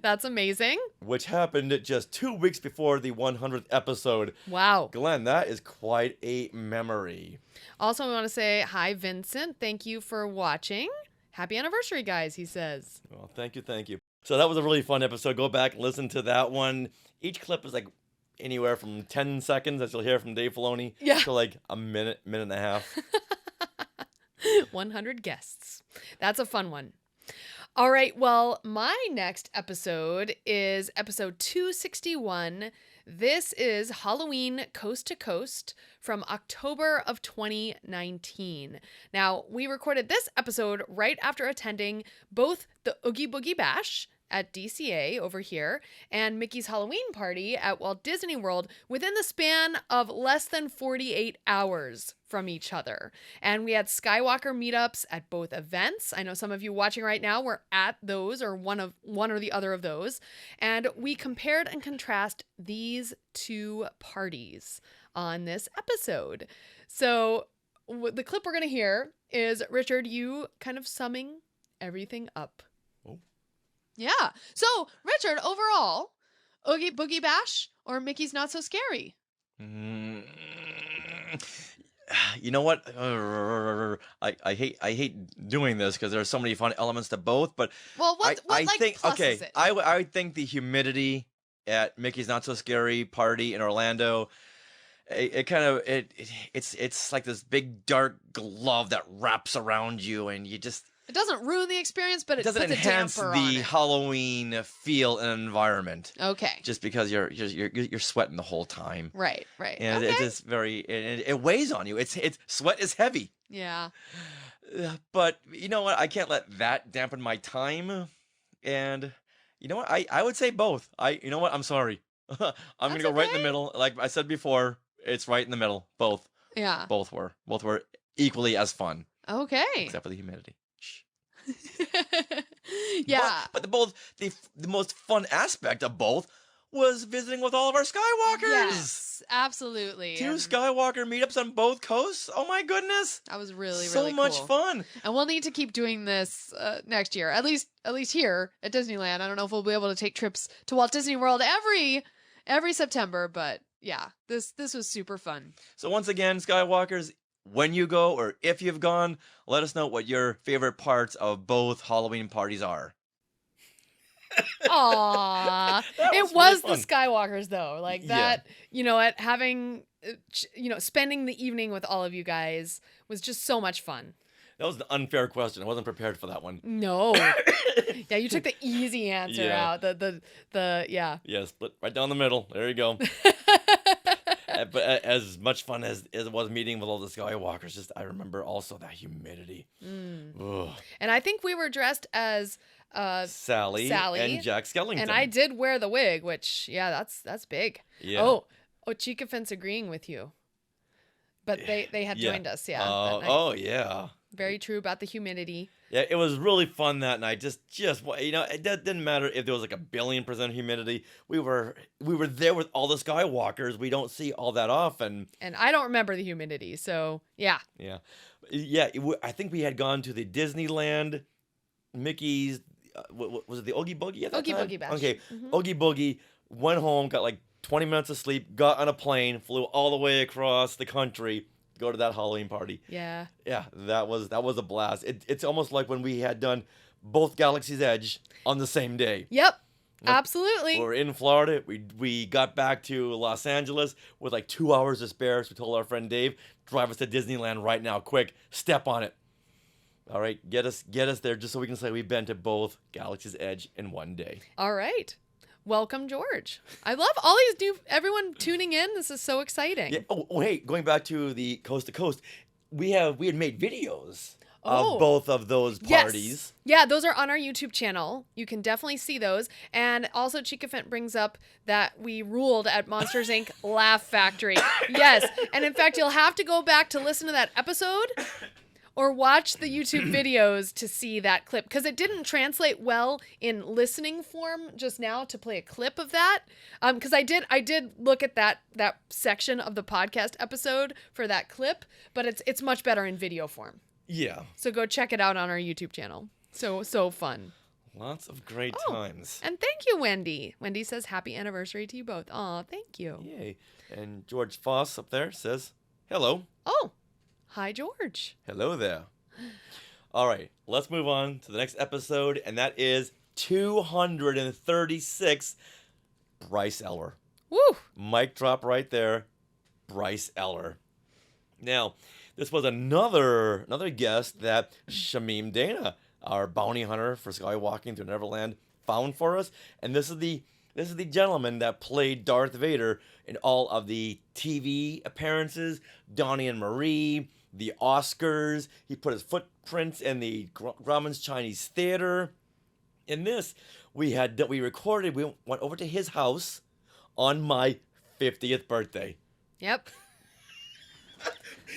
That's amazing. Which happened just 2 weeks before the 100th episode. Wow. Glenn, that is quite a memory. Also, I want to say hi, Vincent. Thank you for watching. Happy anniversary, guys, he says. Well, thank you. So that was a really fun episode. Go back and listen to that one. Each clip is like anywhere from 10 seconds, as you'll hear from Dave Filoni, to like a minute and a half. 100 guests. That's a fun one. All right, well, my next episode is episode 261. This is Halloween Coast to Coast from October of 2019. Now, we recorded this episode right after attending both the Oogie Boogie Bash at DCA over here and Mickey's Halloween party at Walt Disney World within the span of less than 48 hours from each other. And we had Skywalker meetups at both events. I know some of you watching right now were at those or one or the other of those. And we compared and contrast these two parties on this episode. So the clip we're going to hear is Richard, you kind of summing everything up. Yeah. So, Richard, overall, Oogie Boogie Bash or Mickey's Not So Scary? You know what? I hate doing this because there are so many fun elements to both. But well, what I like think pluses okay, it? I think the humidity at Mickey's Not So Scary party in Orlando, it's like this big dark glove that wraps around you, and you just. It doesn't ruin the experience, but it doesn't puts enhance a damper on the it. Halloween feel and environment. Okay. Just because you're sweating the whole time. Right. And okay. it's just it weighs on you. It's sweat is heavy. Yeah. But you know what? I can't let that dampen my time. And you know what? I would say both. You know what? I'm sorry. I'm gonna go right in the middle. Like I said before, it's right in the middle. Both. Yeah. Both were equally as fun. Okay. Except for the humidity. Yeah. But the most fun aspect of both was visiting with all of our Skywalkers. Yes, absolutely. Two Skywalker meetups on both coasts. Oh my goodness. That was really so much cool. fun. And we'll need to keep doing this next year. At least here at Disneyland. I don't know if we'll be able to take trips to Walt Disney World every September, but yeah, this was super fun. So once again, Skywalkers, when you go or if you've gone, let us know what your favorite parts of both Halloween parties are. Aww. It was the Skywalkers though. Like that, at having, spending the evening with all of you guys was just so much fun. That was an unfair question. I wasn't prepared for that one. No. Yeah, you took the easy answer out. Yeah, split right down the middle. There you go. But as much fun as it was meeting with all the Skywalkers, I remember also that humidity. And I think we were dressed as Sally and Jack Skellington. And I did wear the wig, which that's big. Yeah. Oh, Chica Fence agreeing with you. But they had joined us, that night. Yeah. Very true about the humidity. Yeah, it was really fun that night. Just it didn't matter if there was like 1,000,000,000% humidity. We were there with all the Skywalkers. We don't see all that often. And I don't remember the humidity, so yeah. Yeah. I think we had gone to the Disneyland, Mickey's. Was it the Oogie Boogie at that Oogie time? Boogie Bash. Okay, Oogie Boogie. Went home, got like 20 minutes of sleep, got on a plane, flew all the way across the country. Go to that Halloween party. Yeah, that was a blast. It's almost like when we had done both Galaxy's Edge on the same day. Yep, absolutely. We were in Florida. We got back to Los Angeles with like 2 hours to spare. So we told our friend Dave, drive us to Disneyland right now, quick, step on it. All right, get us there just so we can say we've been to both Galaxy's Edge in one day. All right. Welcome, George. I love all everyone tuning in. This is so exciting. Yeah. Oh, hey, going back to the Coast to Coast, we had made videos of both of those parties. Yes. Yeah, those are on our YouTube channel. You can definitely see those. And also, Chica Fent brings up that we ruled at Monsters Inc. Laugh Factory. Yes. And in fact, you'll have to go back to listen to that episode or watch the YouTube videos to see that clip, because it didn't translate well in listening form just now to play a clip of that. Because I did look at that section of the podcast episode for that clip, but it's much better in video form. Yeah. So go check it out on our YouTube channel. So fun. Lots of great times. And thank you, Wendy. Wendy says happy anniversary to you both. Aw, thank you. Yay. And George Foss up there says hello. Oh. Hi, George. Hello there. All right, let's move on to the next episode, and that is 236, Bryce Eller. Woo! Mic drop right there, Bryce Eller. Now, this was another guest that Shamim Dana our bounty hunter for Skywalking through Neverland, found for us. And this is the gentleman that played Darth Vader in all of the TV appearances, Donnie and Marie, the Oscars. He put his footprints in the Grauman's Chinese Theater. In this, we recorded. We went over to his house on my 50th birthday. Yep.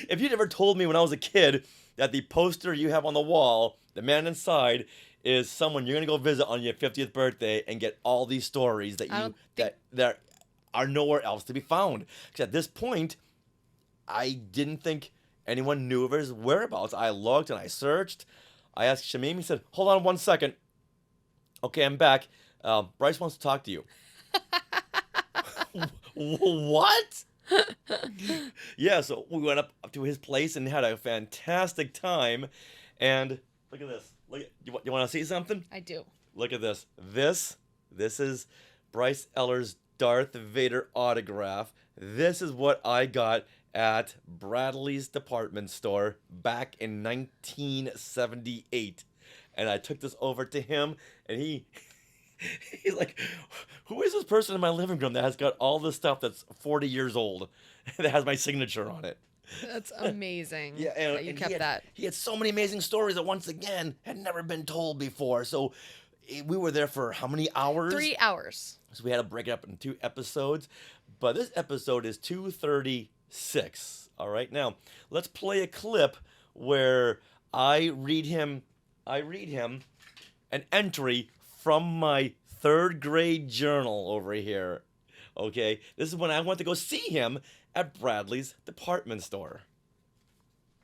If you'd ever told me when I was a kid that the poster you have on the wall, the man inside, is someone you're gonna go visit on your 50th birthday and get all these stories that are nowhere else to be found. Because at this point, I didn't think anyone knew of his whereabouts. I looked and I searched. I asked Shamim. He said, "Hold on one second. Okay, I'm back. Bryce wants to talk to you." What? Yeah, so we went up to his place and had a fantastic time. And look at this. You want to see something? I do. Look at this. This is Bryce Eller's Darth Vader autograph. This is what I got at Bradley's department store back in 1978. And I took this over to him, and he's like, "Who is this person in my living room that has got all this stuff that's 40 years old that has my signature on it?" That's amazing. Yeah, that you kept that. He had so many amazing stories that, once again, had never been told before. So we were there for how many hours? 3 hours. So we had to break it up into 2 episodes. But this episode is 236. All right, now let's play a clip where I read him an entry from my 3rd grade journal over here. Okay, this is when I went to go see him at Bradley's department store.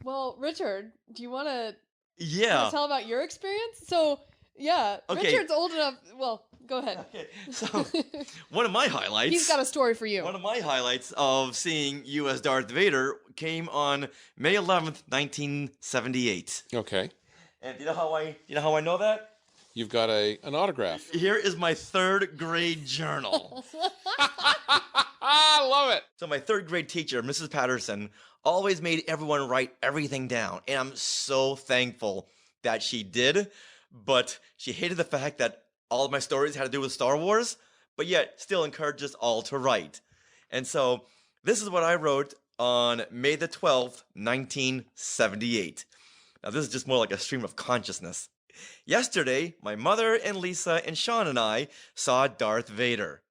Well, Richard, do you want to Yeah. tell about your experience? So, yeah, Okay. Richard's old enough. Well, go ahead. Okay, so one of my highlights. He's got a story for you. One of my highlights of seeing you as Darth Vader came on May 11th, 1978. Okay. And do you know how I know that? You've got an autograph. Here is my 3rd grade journal. I love it. So my 3rd grade teacher, Mrs. Patterson, always made everyone write everything down. And I'm so thankful that she did. But she hated the fact that all of my stories had to do with Star Wars, but yet still encouraged us all to write. And so this is what I wrote on May the 12th, 1978. Now this is just more like a stream of consciousness. Yesterday, my mother and Lisa and Sean and I saw Darth Vader.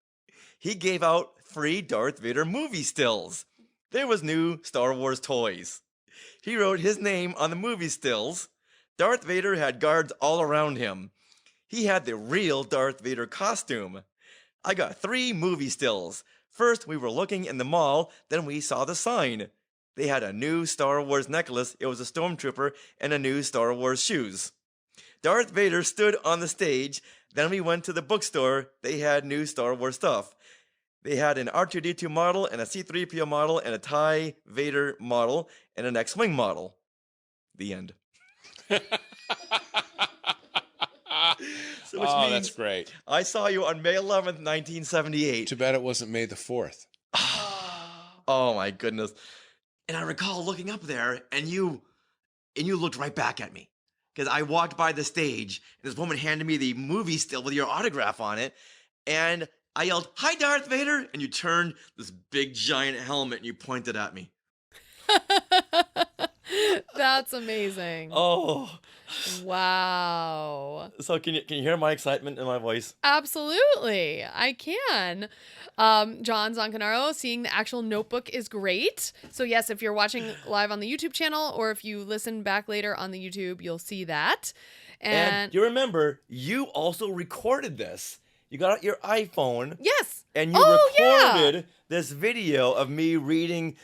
He gave out free Darth Vader movie stills. There was new Star Wars toys. He wrote his name on the movie stills. Darth Vader had guards all around him. He had the real Darth Vader costume. I got 3 movie stills. First, we were looking in the mall, then we saw the sign. They had a new Star Wars necklace, it was a stormtrooper, and a new Star Wars shoes. Darth Vader stood on the stage, then we went to the bookstore, they had new Star Wars stuff. They had an R2-D2 model, and a C-3PO model, and a TIE Vader model, and an X-Wing model. The end. So which means that's great. I saw you on May 11th, 1978. Too bad it wasn't May the 4th. Oh my goodness. And I recall looking up there, and you looked right back at me. Because I walked by the stage, and this woman handed me the movie still with your autograph on it, and I yelled, "Hi, Darth Vader!" And you turned this big giant helmet and you pointed at me. That's amazing. Oh. Wow. So can you hear my excitement in my voice? Absolutely. I can. John Zancanaro, seeing the actual notebook is great. So yes, if you're watching live on the YouTube channel or if you listen back later on the YouTube, you'll see that. And you remember, you also recorded this. You got out your iPhone. Yes. And you recorded this video of me reading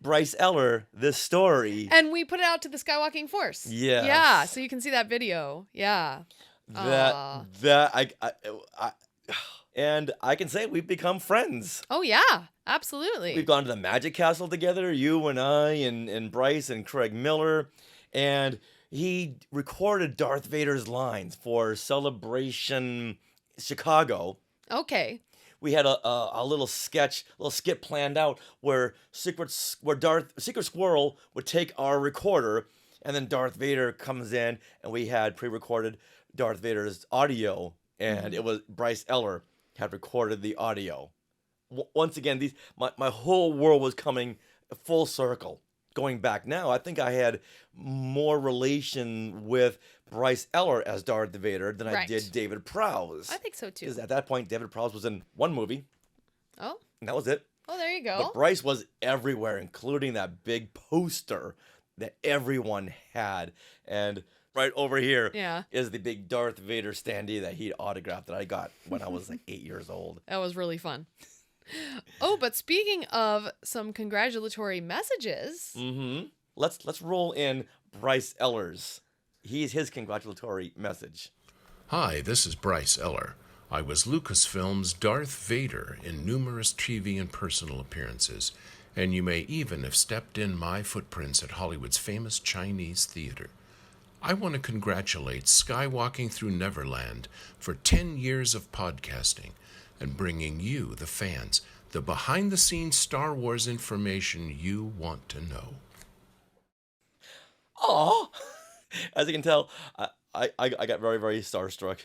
Bryce Eller this story. And we put it out to the Skywalking Force. Yes. Yeah, so you can see that video. Yeah. And I can say we've become friends. Oh yeah, absolutely. We've gone to the Magic Castle together, you and I and Bryce and Craig Miller, and he recorded Darth Vader's lines for Celebration Chicago. Okay. We had a little skit planned out where Secret Squirrel would take our recorder And then Darth Vader comes in, and we had pre-recorded Darth Vader's audio, and it was Bryce Eller had recorded the audio. Once again, my whole world was coming full circle. Going back now, I think I had more relation with Bryce Eller as Darth Vader than I did David Prowse. I think so too. Because at that point, David Prowse was in one movie. Oh. And that was it. Oh, there you go. But Bryce was everywhere, including that big poster that everyone had. And right over here is the big Darth Vader standee that he autographed that I got when I was like 8 years old. That was really fun. Oh, but speaking of some congratulatory messages. Let's roll in Bryce Eller's. His congratulatory message. Hi, this is Bryce Eller. I was Lucasfilm's Darth Vader in numerous TV and personal appearances, and you may even have stepped in my footprints at Hollywood's famous Chinese theater. I want to congratulate Skywalking Through Neverland for 10 years of podcasting and bringing you, the fans, the behind-the-scenes Star Wars information you want to know. Aw! As you can tell, I got very, very starstruck.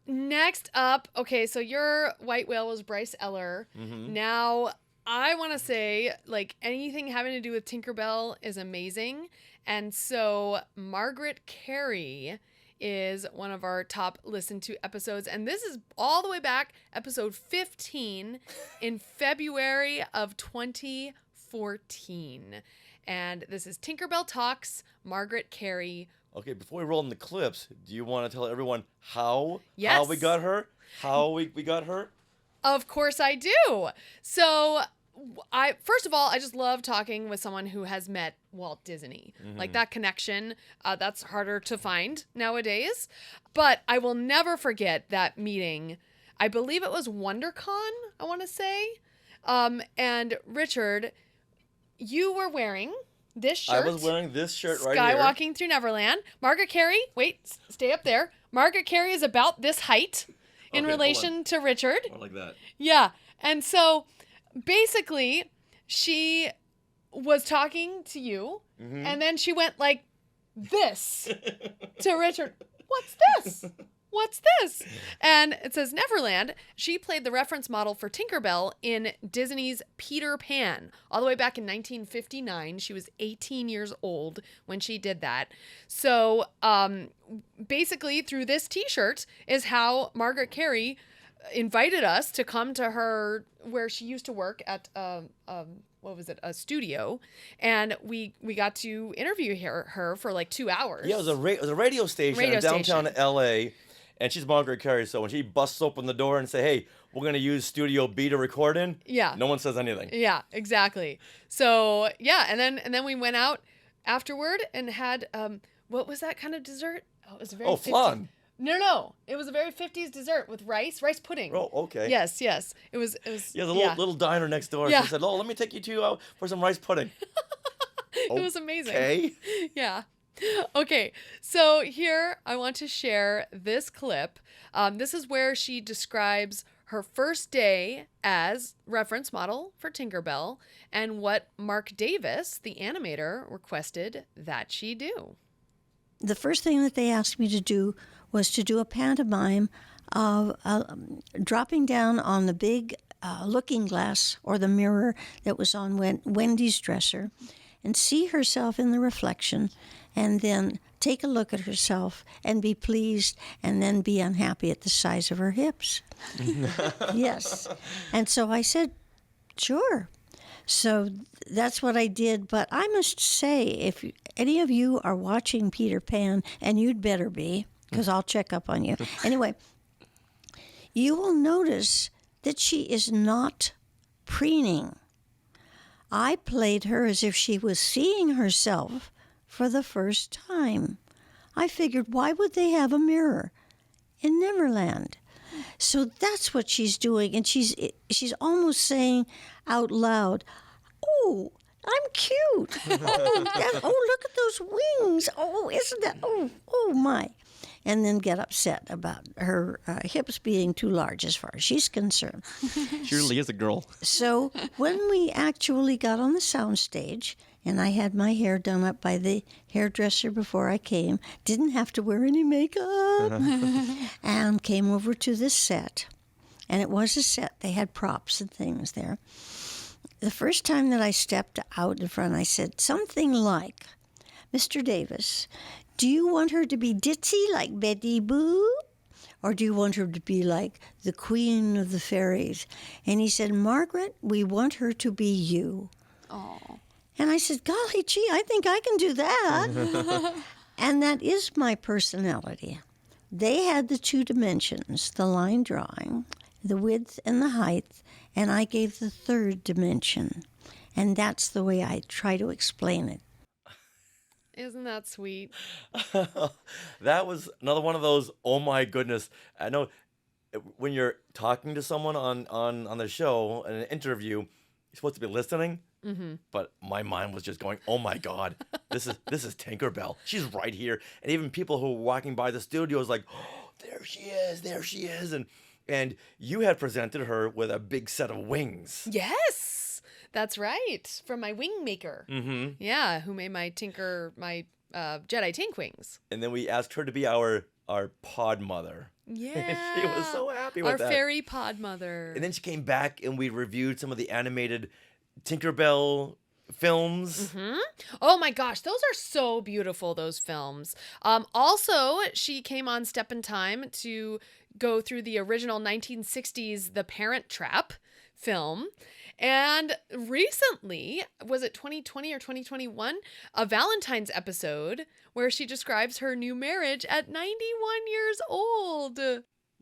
Next up, okay, so your white whale was Bryce Eller. Now, I want to say, like, anything having to do with Tinkerbell is amazing. And so Margaret Carey is one of our top listened to episodes. And this is all the way back, episode 15 in February of 2014. And this is Tinkerbell Talks, Margaret Carey. Okay, before we roll in the clips, do you want to tell everyone how we got her? How we got her? Of course I do. So first of all, I just love talking with someone who has met Walt Disney. Like that connection, that's harder to find nowadays. But I will never forget that meeting. I believe it was WonderCon, I want to say. And Richard, you were wearing this shirt. I was wearing this shirt right here. Skywalking Through Neverland. Margaret Carey, wait, stay up there. Margaret Carey is about this height in relation to Richard. More like that. Yeah. And so basically, she was talking to you, and then she went like this to Richard. What's this? What's this? And it says Neverland. She played the reference model for Tinkerbell in Disney's Peter Pan. All the way back in 1959. She was 18 years old when she did that. So basically, through this t-shirt is how Margaret Carey invited us to come to her where she used to work at a studio, and we got to interview her for like 2 hours. Yeah, it was a radio station in downtown LA, and she's Margaret Carey. So when she busts open the door and say, "Hey, we're gonna use Studio B to record in," no one says anything. Yeah, exactly. So yeah, and then we went out afterward and had what was that kind of dessert? Oh, it was a very flan. No. It was a very 50s dessert with rice pudding. Oh, okay. Yes. It was. Yeah, the little diner next door. Yeah. She said, "Oh, let me take you to for some rice pudding." It was amazing. Okay. Yeah. Okay. So here I want to share this clip. This is where she describes her first day as reference model for Tinkerbell and what Mark Davis, the animator, requested that she do. The first thing that they asked me to do was to do a pantomime of dropping down on the big looking glass or the mirror that was on Wendy's dresser and see herself in the reflection and then take a look at herself and be pleased and then be unhappy at the size of her hips. Yes. And so I said, sure. So that's what I did. But I must say, if any of you are watching Peter Pan, and you'd better be, because I'll check up on you. Anyway, you will notice that she is not preening. I played her as if she was seeing herself for the first time. I figured, why would they have a mirror in Neverland? So that's what she's doing, and she's almost saying out loud, "Oh, I'm cute. Oh, look at those wings. Oh, isn't that? Oh my." And then get upset about her hips being too large as far as she's concerned. She really is a girl. So when we actually got on the soundstage And I had my hair done up by the hairdresser before I came. Didn't have to wear any makeup. And came over to this set. And it was a set. They had props and things there. The first time that I stepped out in front, I said something like, "Mr. Davis, do you want her to be ditzy like Betty Boo? Or do you want her to be like the queen of the fairies?" And he said, "Margaret, we want her to be you." Oh. And I said, "Golly gee, I think I can do that." And that is my personality. They had the two dimensions, the line drawing, the width and the height, and I gave the third dimension. And that's the way I try to explain it. Isn't that sweet? That was another one of those, oh my goodness. I know when you're talking to someone on the show, in an interview, you're supposed to be listening. Mm-hmm. But my mind was just going, oh my God, this is Tinkerbell. She's right here. And even people who were walking by the studio was like, oh, there she is. And you had presented her with a big set of wings. Yes, that's right. From my wing maker. Mm-hmm. Yeah, who made my Jedi Tink wings. And then we asked her to be our pod mother. Yeah. She was so happy with that. Our fairy pod mother. And then she came back and we reviewed some of the animated Tinkerbell films. Mm-hmm. Oh my gosh, those are so beautiful, those films. Also, she came on Step in Time to go through the original 1960s The Parent Trap film. And recently, was it 2020 or 2021, a Valentine's episode where she describes her new marriage at 91 years old.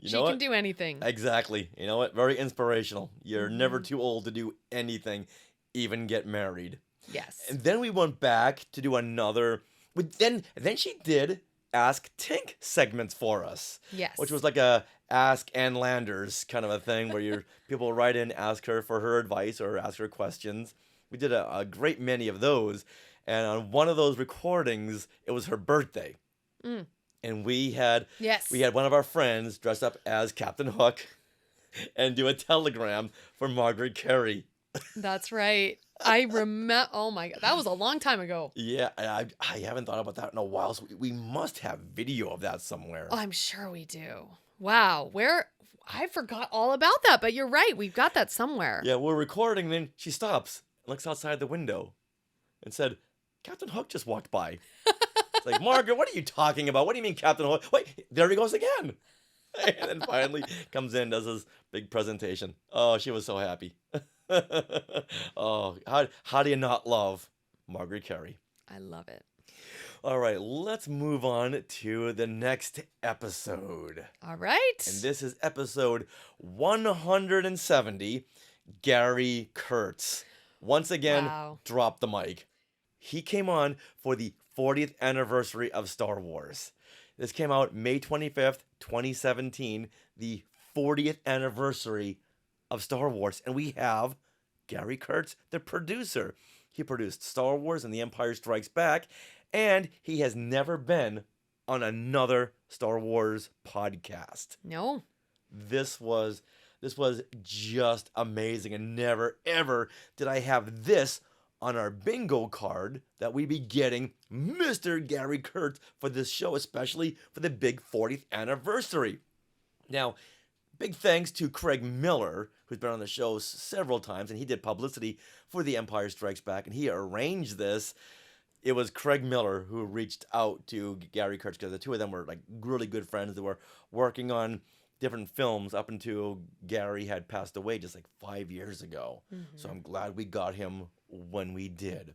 She can do anything. Exactly. You know what? Very inspirational. You're never too old to do anything, even get married. Yes. And then we went back to do another. Then she did Ask Tink segments for us. Yes. Which was like a Ask Ann Landers kind of a thing where people write in, ask her for her advice or ask her questions. We did a great many of those. And on one of those recordings, it was her birthday. Mm. And we had one of our friends dress up as Captain Hook and do a telegram for Margaret Carey. That's right. I remember. Oh my God, that was a long time ago. Yeah, I haven't thought about that in a while. So we must have video of that somewhere. Oh, I'm sure we do. Wow, I forgot all about that, but you're right. We've got that somewhere. Yeah, we're recording. Then she stops and looks outside the window and said, "Captain Hook just walked by." It's like, Margaret, what are you talking about? What do you mean, Captain Hook? Wait, there he goes again. And then finally comes in, does his big presentation. Oh, she was so happy. Oh, how do you not love Margaret Carey? I love it. All right, let's move on to the next episode. All right. And this is episode 170, Gary Kurtz. Once again, drop the mic. He came on for the 40th anniversary of Star Wars. This came out May 25th, 2017, the 40th anniversary of Star Wars. And we have Gary Kurtz, the producer. He produced Star Wars and The Empire Strikes Back, and he has never been on another Star Wars podcast. No. This was just amazing, and never, ever did I have this on our bingo card that we'd be getting Mr. Gary Kurtz for this show, especially for the big 40th anniversary. Now, big thanks to Craig Miller, who's been on the show several times, and he did publicity for The Empire Strikes Back, and he arranged this. It was Craig Miller who reached out to Gary Kurtz, because the two of them were like really good friends. They were working on different films up until Gary had passed away just like 5 years ago. Mm-hmm. So I'm glad we got him when we did.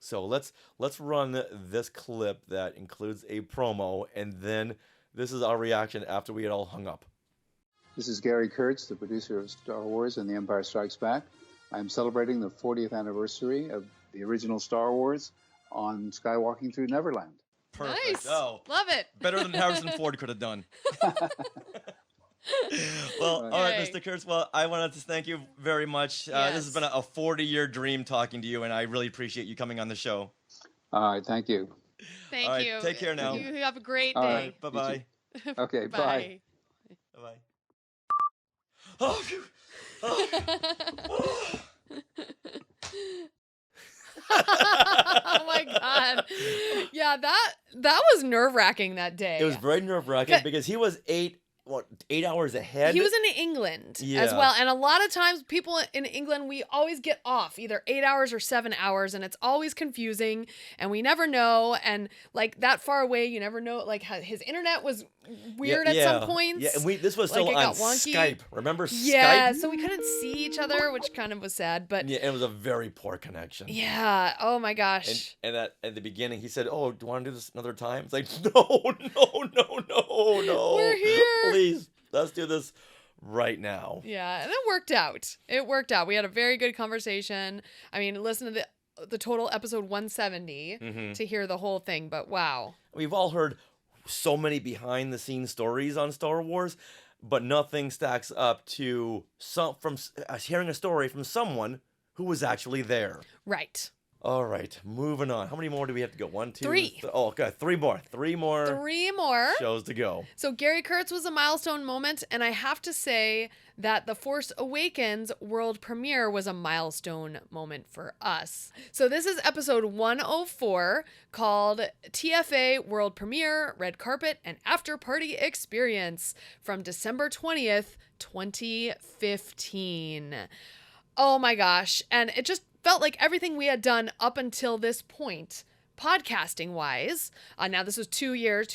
So let's run this clip that includes a promo, and then this is our reaction after we had all hung up. This is Gary Kurtz, the producer of Star Wars and The Empire Strikes Back. I'm celebrating the 40th anniversary of the original Star Wars on Skywalking Through Neverland. Perfect. Nice. Oh, love it. Better than Harrison Ford could have done. Well, all right, Mr. Kurtz. Well, I wanted to thank you very much. Yes. This has been a 40-year dream talking to you, and I really appreciate you coming on the show. All right, thank you. Thank all right, you. Take care now. You have a great day. All right, bye-bye. Okay, bye. Bye-bye. Oh, phew. Oh. Oh my god. Yeah, that was nerve-wracking that day. It was very nerve-wracking because he was 8 hours ahead. He was in England as Yeah. well. And a lot of times people in England, we always get off either 8 hours or 7 hours, and it's always confusing and we never know. And like that far away, you never know. Like his internet was weird at some points. Yeah, and this was Like, still it on got wonky. Skype. Remember Skype? Yeah, so we couldn't see each other, which kind of was sad. But Yeah, it was a very poor connection. yeah, oh my gosh. And at the beginning, he said, "Oh, do you want to do this another time?" It's like, no. We're here. Please, let's do this right now. Yeah, and it worked out. It worked out. We had a very good conversation. I mean, listen to the total episode 170 to hear the whole thing, but wow. We've all heard so many behind-the-scenes stories on Star Wars, but nothing stacks up to hearing a story from someone who was actually there. Right. All right, moving on. How many more do we have to go? 1, 2, 3. Oh, okay, 3 more. 3 more. 3 more shows to go. So Gary Kurtz was a milestone moment, and I have to say that The Force Awakens world premiere was a milestone moment for us. So this is episode 104 called TFA World Premiere, Red Carpet, and After Party Experience from December 20th, 2015. Oh my gosh. And it just felt like everything we had done up until this point, podcasting wise, now this was 2 years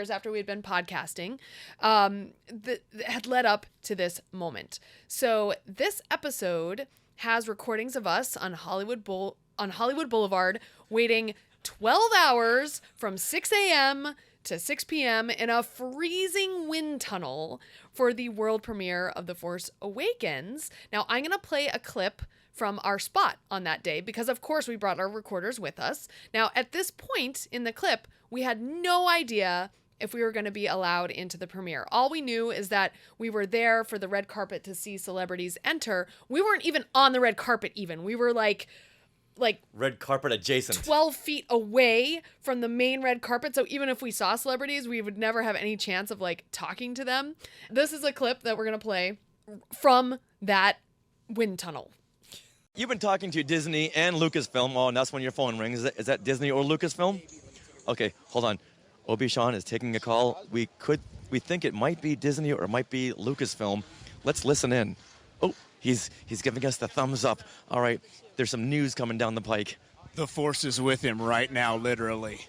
after we had been podcasting, that had led up to this moment. So this episode has recordings of us on Hollywood Boulevard waiting 12 hours from 6 a.m. to 6 p.m. in a freezing wind tunnel for the world premiere of The Force Awakens. Now I'm going to play a clip from our spot on that day because of course we brought our recorders with us. Now at this point in the clip, we had no idea if we were going to be allowed into the premiere. All we knew is that we were there for the red carpet to see celebrities enter. We weren't even on the red carpet even. We were like red carpet adjacent. 12 feet away from the main red carpet. So even if we saw celebrities, we would never have any chance of like talking to them. This is a clip that we're going to play from that wind tunnel. You've been talking to Disney and Lucasfilm. Oh, and that's when your phone rings. Is that Disney or Lucasfilm? Okay, hold on. Obi-Wan is taking a call. We think it might be Disney or it might be Lucasfilm. Let's listen in. Oh, he's giving us the thumbs up. All right, there's some news coming down the pike. The Force is with him right now, literally.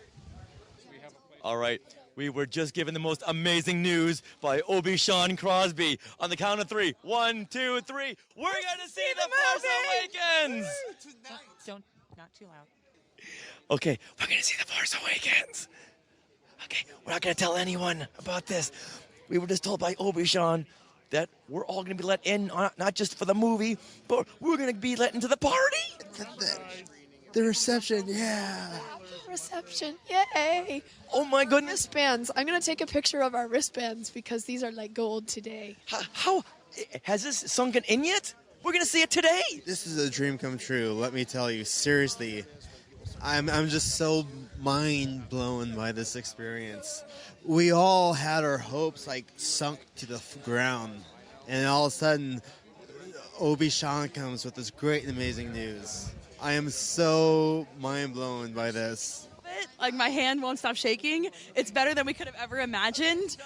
All right, we were just given the most amazing news by Obi-Wan Crosby. On the count of 3, 1, 2, 3. We're going to see The Force Awakens! Not too loud. Okay, we're going to see The Force Awakens. Okay, we're not going to tell anyone about this. We were just told by Obi-Wan that we're all going to be let in, not just for the movie, but we're going to be let into the party. The reception, yeah. Reception, yay! Oh my goodness. Wristbands. I'm gonna take a picture of our wristbands because these are like gold today. How has this sunken in yet? We're gonna see it today. This is a dream come true, let me tell you. Seriously, I'm just so mind blown by this experience. We all had our hopes like sunk to the ground, and all of a sudden, Obi-Wan comes with this great and amazing news. I am so mind blown by this. Like my hand won't stop shaking. It's better than we could have ever imagined.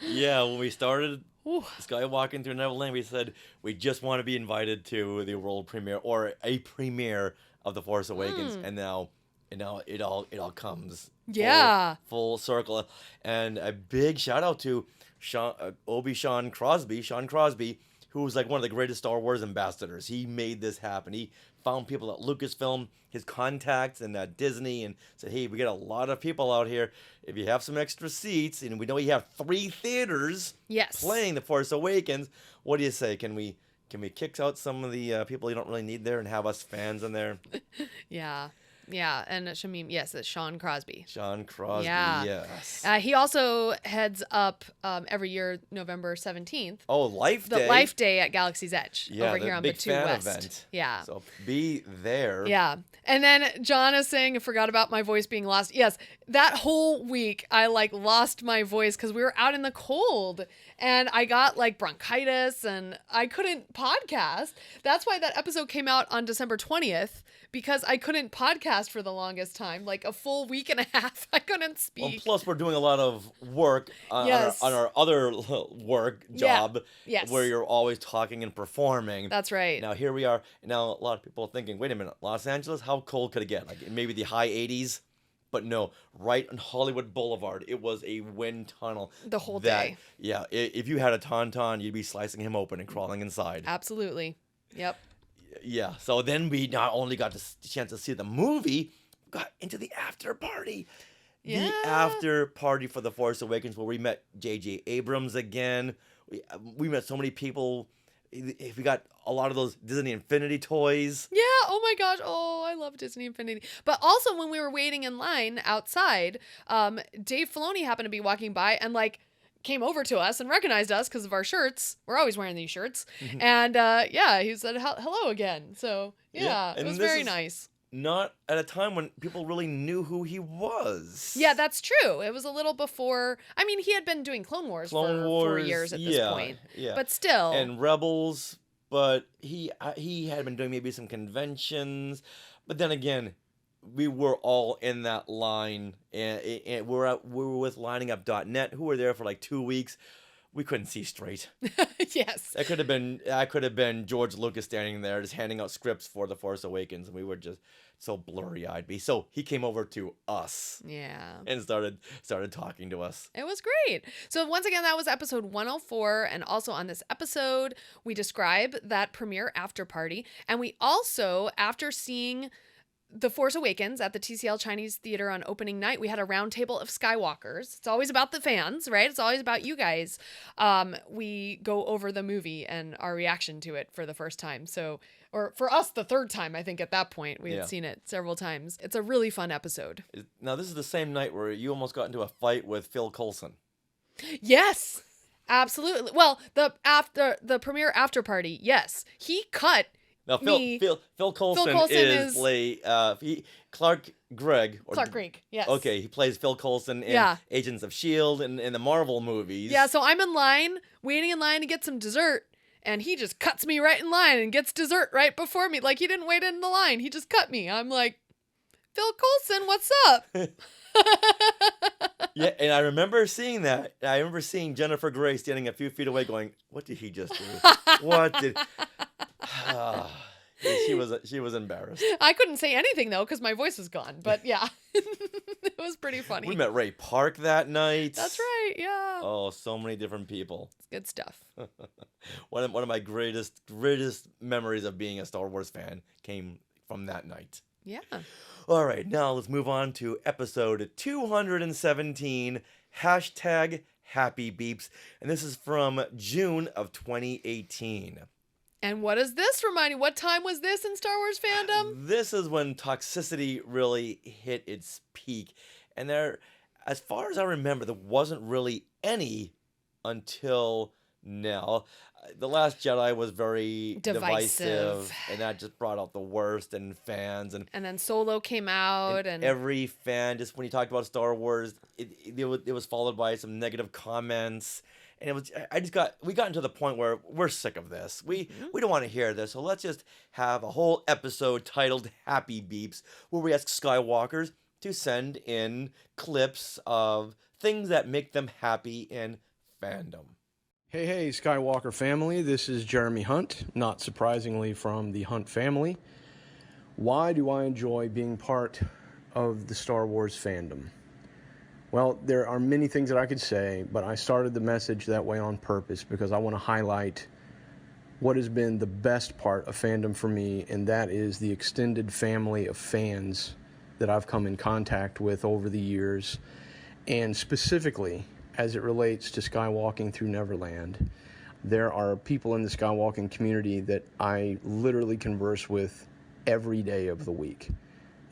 Yeah, when we started Skywalking through Neverland, we said we just want to be invited to the world premiere or a premiere of The Force Awakens, and now it all comes full circle. And a big shout out to Sean Crosby, who was like one of the greatest Star Wars ambassadors. He made this happen. He found people at Lucasfilm, his contacts, and at Disney, and said, hey, we got a lot of people out here. If you have some extra seats, and we know you have 3 theaters playing The Force Awakens, what do you say? Can we kick out some of the people you don't really need there and have us fans in there? Yeah. Yeah, and Shamim, yes, it's Sean Crosby. Sean Crosby, Yeah. yes. He also heads up every year, November 17th. Oh, Life Day. The Life Day at Galaxy's Edge Yeah, over the here on big Batu fan West. event. Yeah. So be there. Yeah. And then John is saying, I forgot about my voice being lost. Yes, that whole week I lost my voice because we were out in the cold and I got bronchitis and I couldn't podcast. That's why that episode came out on December 20th, because I couldn't podcast for the longest time, a full week and a half. I couldn't speak. Well, plus we're doing a lot of work on our other work job, Yes. where you're always talking and performing. That's right. Now here we are. Now a lot of people are thinking, wait a minute, Los Angeles, how cold could it get? Maybe the high 80s? But no, right on Hollywood Boulevard, it was a wind tunnel. The whole day. Yeah, if you had a tauntaun, you'd be slicing him open and crawling inside. Absolutely. Yep. Yeah, so then we not only got the chance to see the movie, we got into the after party. Yeah. The after party for The Force Awakens, where we met J.J. Abrams again. We met so many people. We got a lot of those Disney Infinity toys. Yeah, oh my gosh. Oh, I love Disney Infinity. But also when we were waiting in line outside, Dave Filoni happened to be walking by and came over to us and recognized us because of our shirts. We're always wearing these shirts. And he said hello again. So yeah, it was very nice. Not at a time when people really knew who he was. Yeah, that's true. It was a little before. I mean, he had been doing Clone Wars for 4 years at this point. Yeah. But still. And Rebels, but he had been doing maybe some conventions. But then again, we were all in that line, and we were with liningup.net, who were there for 2 weeks. We couldn't see straight. Yes. I could have been George Lucas standing there just handing out scripts for The Force Awakens, and we were just so blurry-eyed. So he came over to us. Yeah. And started talking to us. It was great. So once again, that was episode 104. And also on this episode, we describe that premiere after party. And we also, after seeing The Force Awakens at the TCL Chinese Theater on opening night, we had a round table of Skywalkers. It's always about the fans, right? It's always about you guys. We go over the movie and our reaction to it for the first time. Or for us, the third time, I think at that point. We had seen it several times. It's a really fun episode. Now, this is the same night where you almost got into a fight with Phil Coulson. Yes, absolutely. Well, the premiere after party, yes. He cut Now, Phil Coulson is Clark Gregg. Clark Gregg, yes. Okay, he plays Phil Coulson in Agents of S.H.I.E.L.D. and in the Marvel movies. Yeah, so I'm waiting in line to get some dessert, and he just cuts me right in line and gets dessert right before me. He didn't wait in the line. He just cut me. I'm like, Phil Coulson, what's up? Yeah, and I remember seeing that. I remember seeing Jennifer Grey standing a few feet away going, what did he just do? What did... She was embarrassed. I couldn't say anything, though, because my voice was gone. But yeah, it was pretty funny. We met Ray Park that night. That's right, yeah. Oh, so many different people. It's good stuff. One of my greatest memories of being a Star Wars fan came from that night. Yeah. All right, now let's move on to episode 217, #Happy Beeps. And this is from June of 2018. And what does this remind you? What time was this in Star Wars fandom? This is when toxicity really hit its peak. And there, as far as I remember, there wasn't really any until now. The Last Jedi was very divisive, and that just brought out the worst in fans. And then Solo came out, and every fan, just when you talked about Star Wars, it was followed by some negative comments. And we got into the point where we're sick of this. We don't want to hear this. So let's just have a whole episode titled Happy Beeps, where we ask Skywalkers to send in clips of things that make them happy in fandom. Hey, Skywalker family. This is Jeremy Hunt, not surprisingly from the Hunt family. Why do I enjoy being part of the Star Wars fandom? Well, there are many things that I could say, but I started the message that way on purpose because I want to highlight what has been the best part of fandom for me, and that is the extended family of fans that I've come in contact with over the years, and specifically as it relates to Skywalking through Neverland. There are people in the Skywalking community that I literally converse with every day of the week.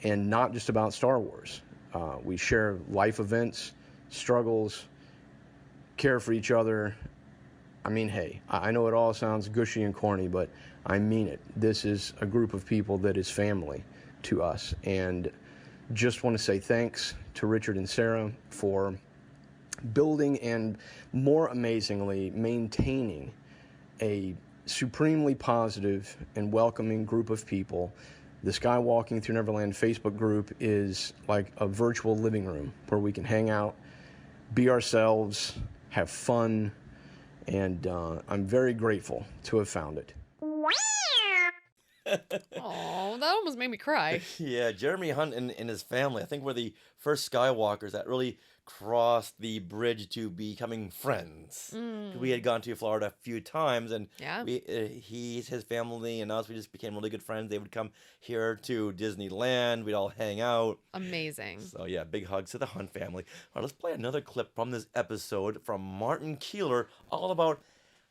and not just about Star Wars. We share life events, struggles, care for each other. I mean, hey, I know it all sounds gushy and corny, but I mean it. This is a group of people that is family to us. And just want to say thanks to Richard and Sarah for building and, more amazingly, maintaining a supremely positive and welcoming group of people. The Skywalking Through Neverland Facebook group is like a virtual living room where we can hang out, be ourselves, have fun, and I'm very grateful to have found it. Oh, that almost made me cry. Yeah, Jeremy Hunt and his family, I think, were the first Skywalkers that really crossed the bridge to becoming friends. We had gone to Florida a few times, and Yeah. his family, and us, we just became really good friends. They would come here to Disneyland. We'd all hang out. Amazing. So yeah, big hugs to the Hunt family. All right, let's play another clip from this episode from Martin Keeler, all about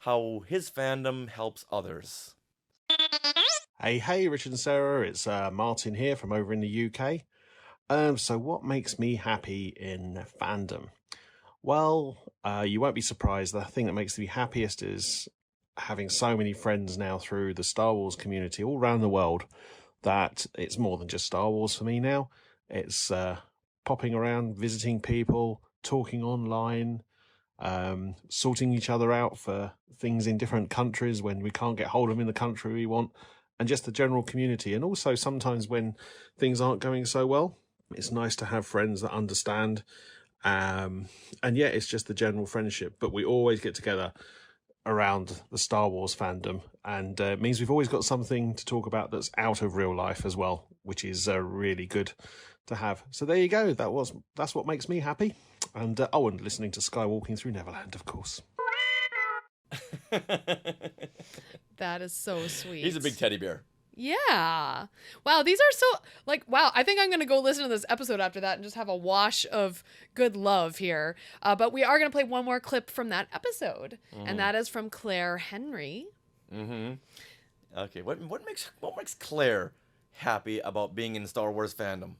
how his fandom helps others. Hey, Richard and Sarah, it's Martin here from over in the UK. So what makes me happy in fandom? Well, you won't be surprised. The thing that makes me happiest is having so many friends now through the Star Wars community all around the world that it's more than just Star Wars for me now. It's popping around, visiting people, talking online, sorting each other out for things in different countries when we can't get hold of them in the country we want, and just the general community. And also sometimes when things aren't going so well, it's nice to have friends that understand. And yeah, it's just the general friendship. But we always get together around the Star Wars fandom, and it means we've always got something to talk about that's out of real life as well, which is really good to have. So there you go. That's what makes me happy. And and listening to Skywalking Through Neverland, of course. That is so sweet. He's a big teddy bear. Yeah. Wow, these are so, wow, I think I'm going to go listen to this episode after that and just have a wash of good love here. But we are going to play one more clip from that episode, and that is from Claire Henry. Okay, what makes Claire happy about being in Star Wars fandom?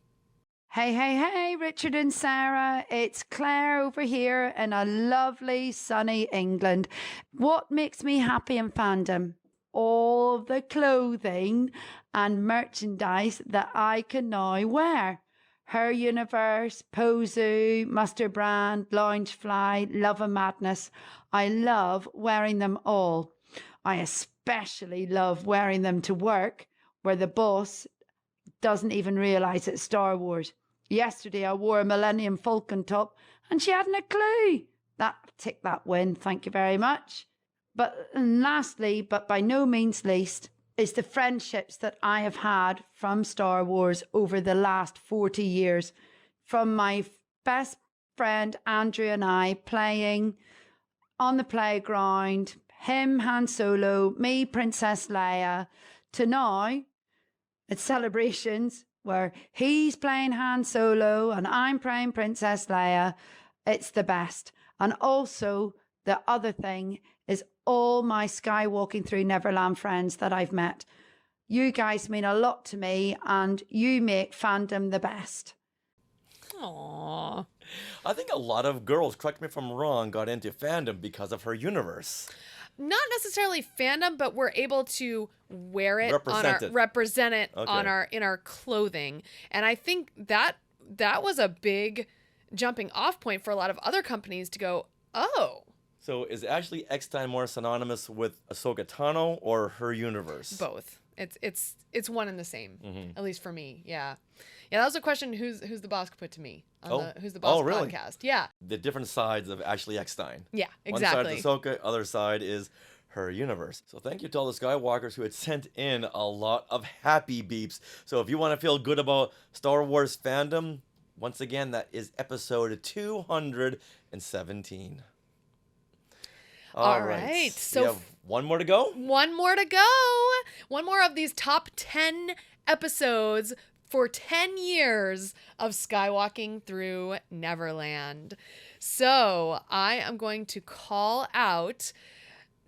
Hey, Richard and Sarah. It's Claire over here in a lovely sunny England. What makes me happy in fandom? All the clothing and merchandise that I can now wear. Her Universe, Pozu, Mustard Brand, Loungefly, Love and Madness. I love wearing them all. I especially love wearing them to work, where the boss doesn't even realise it's Star Wars. Yesterday I wore a Millennium Falcon top and she hadn't a clue. Take that win, thank you very much. And lastly, but by no means least, is the friendships that I have had from Star Wars over the last 40 years. From my best friend Andrew and I playing on the playground, him Han Solo, me Princess Leia, to now at celebrations where he's playing Han Solo and I'm playing Princess Leia. It's the best. And also the other thing is all my Skywalking Through Neverland friends that I've met. You guys mean a lot to me and you make fandom the best. Aww. I think a lot of girls, correct me if I'm wrong, got into fandom because of her universe. Not necessarily fandom, but we're able to wear it, represent it on in our clothing. And I think that was a big jumping off point for a lot of other companies to go, oh. So is Ashley Eckstein more synonymous with Ahsoka Tano or her universe? Both. It's one and the same, at least for me. Yeah. Yeah, that was a question who's the boss put to me on the Who's the Boss podcast. Yeah. The different sides of Ashley Eckstein. Yeah, exactly. One side is Ahsoka, other side is her universe. So thank you to all the Skywalkers who had sent in a lot of happy beeps. So if you want to feel good about Star Wars fandom, once again, that is episode 217. All right. So we have one more to go? One more to go. One more of these top 10 episodes for 10 years of Skywalking Through Neverland. So I am going to call out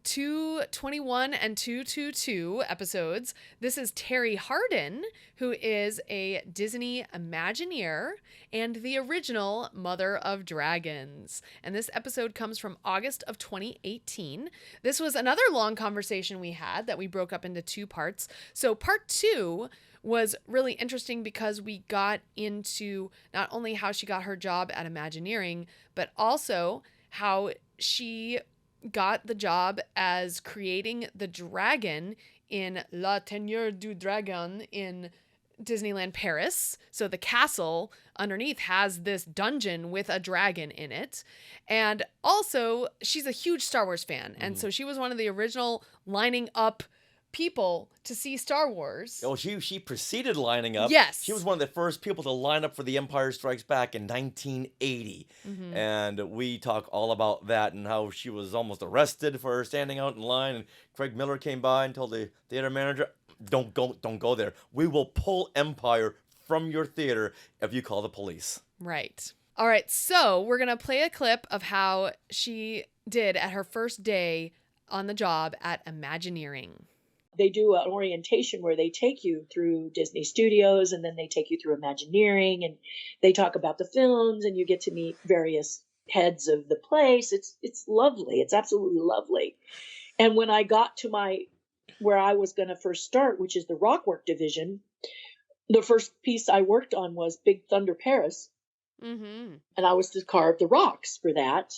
221 and 222 episodes. This is Terry Hardin, who is a Disney Imagineer and the original Mother of Dragons. And this episode comes from August of 2018. This was another long conversation we had that we broke up into 2 parts. So part 2 was really interesting because we got into not only how she got her job at Imagineering, but also how she got the job as creating the dragon in La Teigneur du Dragon in Disneyland Paris. So the castle underneath has this dungeon with a dragon in it. And also, she's a huge Star Wars fan. And so she was one of the original lining up people to see Star Wars. Oh, she preceded lining up. Yes. She was one of the first people to line up for The Empire Strikes Back in 1980. And we talk all about that and how she was almost arrested for standing out in line. And Craig Miller came by and told the theater manager, don't go there. We will pull Empire from your theater if you call the police. Right. All right. So we're going to play a clip of how she did at her first day on the job at Imagineering. They do an orientation where they take you through Disney Studios and then they take you through Imagineering and they talk about the films and you get to meet various heads of the place. It's lovely. It's absolutely lovely. And when I got to where I was going to first start, which is the Rockwork division, the first piece I worked on was Big Thunder Paris. And I was to carve the rocks for that.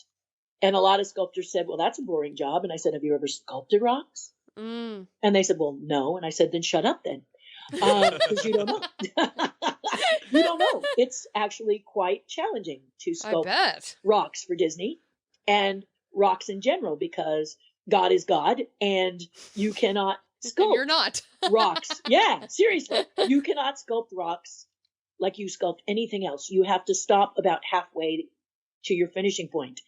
And a lot of sculptors said, well, that's a boring job. And I said, have you ever sculpted rocks? And they said, well, no. And I said, then shut up then. Because you don't know. You don't know. It's actually quite challenging to sculpt rocks for Disney and rocks in general because God is God and you cannot sculpt You're not. rocks. Yeah, seriously. You cannot sculpt rocks like you sculpt anything else. You have to stop about halfway to your finishing point.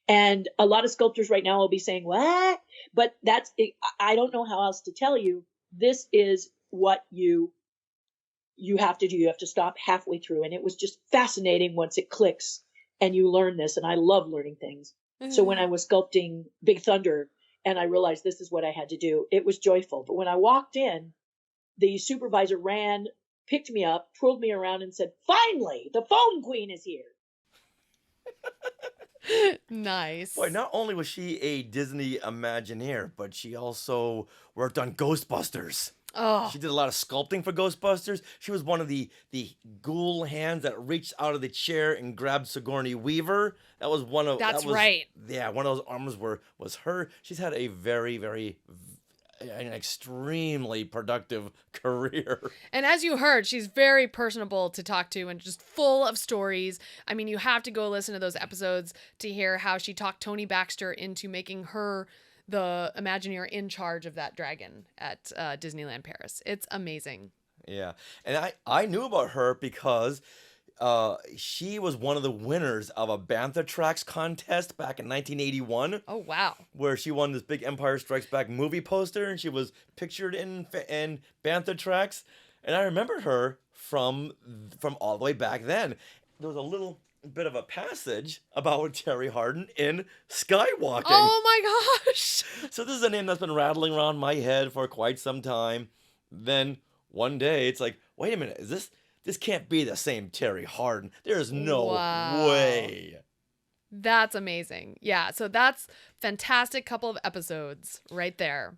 And a lot of sculptors right now will be saying, what? But I don't know how else to tell you. This is what you have to do. You have to stop halfway through. And it was just fascinating once it clicks and you learn this. And I love learning things. So when I was sculpting Big Thunder and I realized this is what I had to do, it was joyful. But when I walked in, the supervisor picked me up, twirled me around and said, finally, the foam queen is here. Nice. Boy, not only was she a Disney Imagineer, but she also worked on Ghostbusters. Oh. She did a lot of sculpting for Ghostbusters. She was one of the ghoul hands that reached out of the chair and grabbed Sigourney Weaver. That was one of right. Yeah, one of those arms was her. She's had a very, very an extremely productive career. And as you heard, she's very personable to talk to and just full of stories. I mean, you have to go listen to those episodes to hear how she talked Tony Baxter into making her the Imagineer in charge of that dragon at Disneyland Paris. It's amazing. Yeah. And I knew about her because she was one of the winners of a Bantha Tracks contest back in 1981. Oh, wow. Where she won this big Empire Strikes Back movie poster and she was pictured in Bantha Tracks. And I remembered her from all the way back then. There was a little bit of a passage about Terry Hardin in Skywalking. Oh my gosh. So this is a name that's been rattling around my head for quite some time. Then one day it's like, wait a minute, this can't be the same Terry Hardin. There's no way. That's amazing. Yeah, so that's fantastic couple of episodes right there.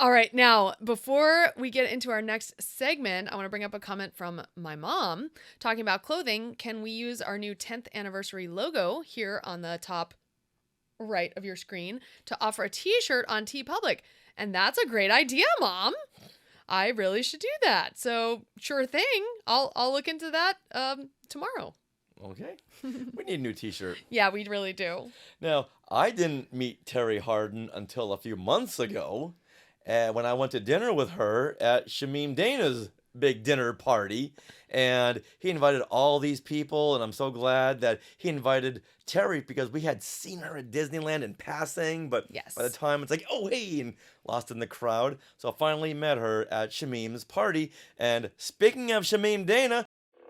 All right, now, before we get into our next segment, I want to bring up a comment from my mom talking about clothing. Can we use our new 10th anniversary logo here on the top right of your screen to offer a t-shirt on TeePublic? And that's a great idea, Mom. I really should do that. So sure thing. I'll look into that tomorrow. Okay. We need a new t-shirt. Yeah, we really do. Now, I didn't meet Terry Hardin until a few months ago when I went to dinner with her at Shamim Dana's big dinner party. And he invited all these people, and I'm so glad that he invited Terry because we had seen her at Disneyland in passing, but by the time it's like, oh, hey, and lost in the crowd. So I finally met her at Shamim's party. And speaking of Shamim Dana,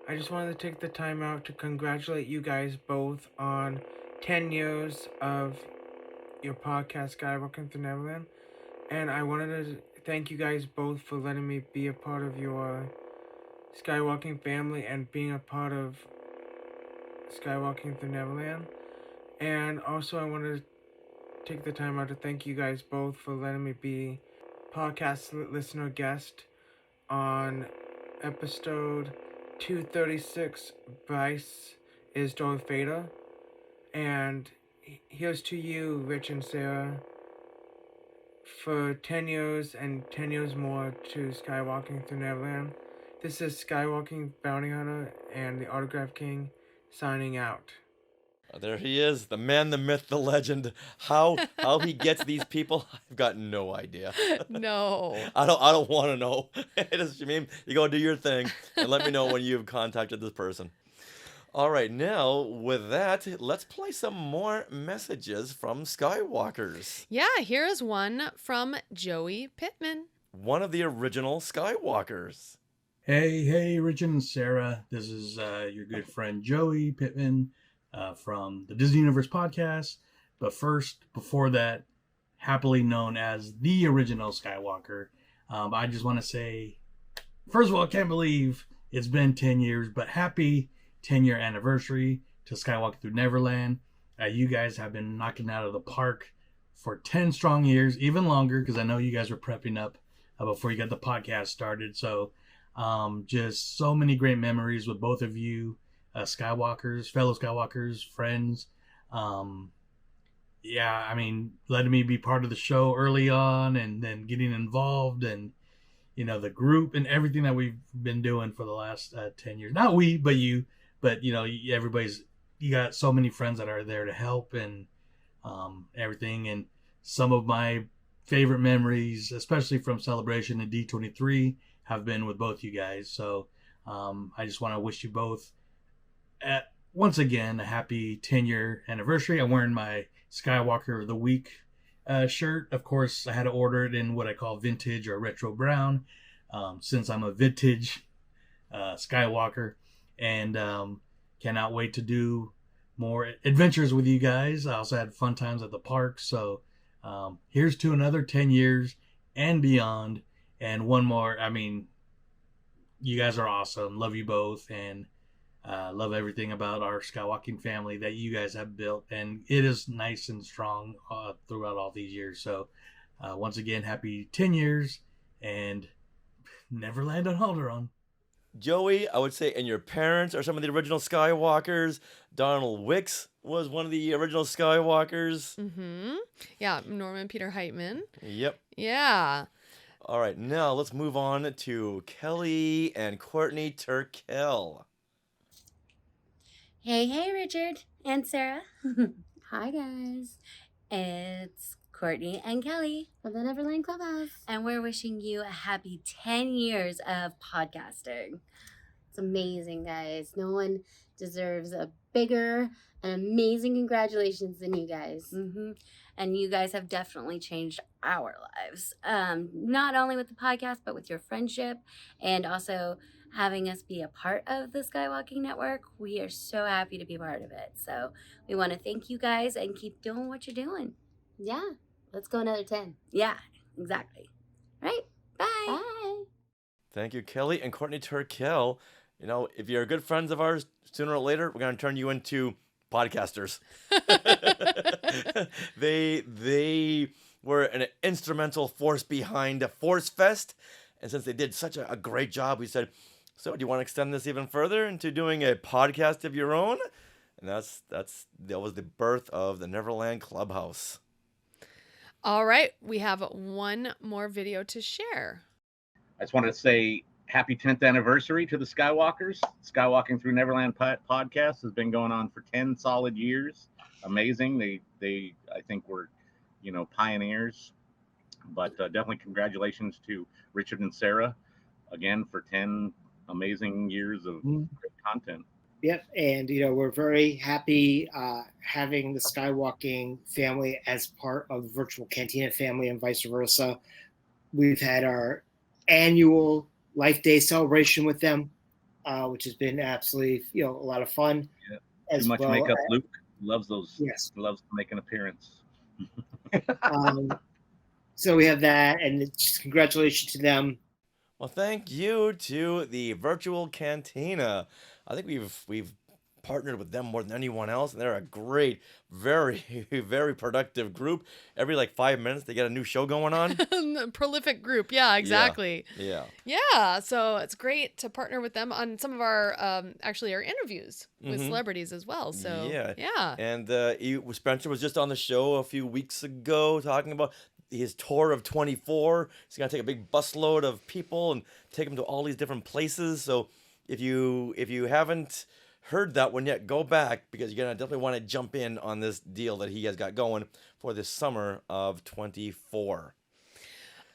I just wanted to take the time out to congratulate you guys both on 10 years of your podcast, Skywalking Through Neverland. And I wanted to thank you guys both for letting me be a part of your Skywalking family and being a part of Skywalking Through Neverland. And also I wanted to take the time out to thank you guys both for letting me be podcast listener guest on episode 236, Bryce is Darth Vader. And here's to you, Rich and Sarah, for 10 years and 10 years more to Skywalking Through Neverland. This is Skywalking Bounty Hunter and the Autograph King signing out. There he is, the man, the myth, the legend. How he gets these people, I've got no idea. No. I don't want to know. You go do your thing and let me know when you've contacted this person. All right, now with that, let's play some more messages from Skywalkers. Yeah, here is one from Joey Pittman, one of the original Skywalkers. Hey, Richard and Sarah. This is your good friend Joey Pittman from the Disney Universe podcast. But first, before that, happily known as the original Skywalker, I just want to say, first of all, I can't believe it's been 10 years, but happy 10-year anniversary to Skywalking Through Neverland. You guys have been knocking out of the park for 10 strong years, even longer, because I know you guys were prepping up before you got the podcast started. So just so many great memories with both of you, Skywalkers, fellow Skywalkers, friends. Yeah, I mean, letting me be part of the show early on and then getting involved and, you know, the group and everything that we've been doing for the last 10 years. Not we, but you. But, you know, you got so many friends that are there to help and everything. And some of my favorite memories, especially from Celebration and D23, have been with both you guys. So I just want to wish you both, once again, a happy 10-year anniversary. I'm wearing my Skywalker of the Week shirt. Of course, I had to order it in what I call vintage or retro brown, since I'm a vintage Skywalker. And cannot wait to do more adventures with you guys. I also had fun times at the park. So here's to another 10 years and beyond. And one more. I mean, you guys are awesome. Love you both. And love everything about our Skywalking family that you guys have built. And it is nice and strong throughout all these years. So once again, happy 10 years and Neverland on Alderaan. Joey, I would say, and your parents are some of the original Skywalkers. Donald Wicks was one of the original Skywalkers. Mm-hmm. Yeah, Norman Peter Heitman. Yep. Yeah. All right, now let's move on to Kelly and Courtney Turkel. Hey, Richard and Sarah. Hi, guys. It's Courtney and Kelly from the Neverland Clubhouse. And we're wishing you a happy 10 years of podcasting. It's amazing, guys. No one deserves a bigger and amazing congratulations than you guys. Mm-hmm. And you guys have definitely changed our lives. Not only with the podcast, but with your friendship and also having us be a part of the Skywalking Network. We are so happy to be part of it. So we want to thank you guys and keep doing what you're doing. Yeah. Let's go another 10. Yeah, exactly. Right? Bye. Bye. Thank you, Kelly and Courtney Turkel. You know, if you're good friends of ours, sooner or later, we're going to turn you into podcasters. They were an instrumental force behind Force Fest. And since they did such a great job, we said, so do you want to extend this even further into doing a podcast of your own? And that was the birth of the Neverland Clubhouse. All right, we have one more video to share. I just wanted to say happy 10th anniversary to the Skywalkers. Skywalking Through Neverland podcast has been going on for 10 solid years. Amazing. They I think were, pioneers. But definitely congratulations to Richard and Sarah again for 10 amazing years of great content. Yep, and we're very happy having the Skywalking family as part of the Virtual Cantina family and vice versa. We've had our annual Life Day celebration with them, which has been absolutely a lot of fun. Yeah. Too much makeup. Luke loves those. Yes, loves to make an appearance. So we have that, and just congratulations to them. Well, thank you to the Virtual Cantina. I think we've partnered with them more than anyone else, and they're a great, very, very productive group. Every like 5 minutes, they get a new show going on. Prolific group. Yeah, exactly. Yeah. Yeah, so it's great to partner with them on some of our actually our interviews with Mhm. celebrities as well. So yeah. And Spencer was just on the show a few weeks ago talking about his tour of 24. He's gonna take a big busload of people and take them to all these different places. So if you haven't heard that one yet, go back because you're gonna definitely want to jump in on this deal that he has got going for this summer of 24.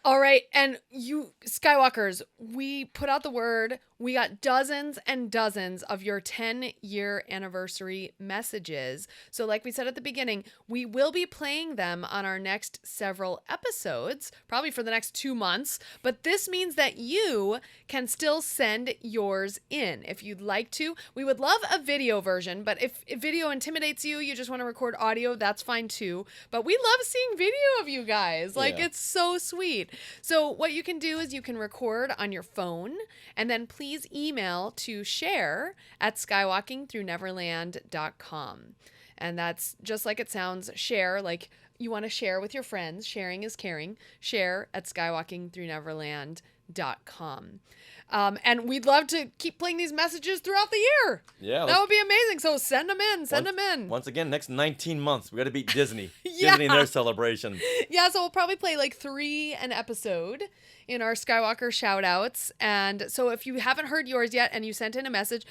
All right, and you Skywalkers, we put out the word. We got dozens and dozens of your 10-year anniversary messages. So like we said at the beginning, we will be playing them on our next several episodes, probably for the next 2 months. But this means that you can still send yours in if you'd like to. We would love a video version, but if video intimidates you, you just want to record audio, that's fine too. But we love seeing video of you guys. Like, Yeah. it's so sweet. So what you can do is you can record on your phone and then please email to share@skywalkingthrough-neverland.com. And that's just like it sounds, share, like you want to share with your friends. Sharing is caring. Share@skywalkingthrough-neverland.com. And we'd love to keep playing these messages throughout the year. Yeah, That would be amazing. So send them in. Once again, next 19 months, we got to beat Disney. Yeah. Disney and their celebration. Yeah, so we'll probably play like 3 an episode in our Skywalker shout-outs. And so if you haven't heard yours yet and you sent in a message,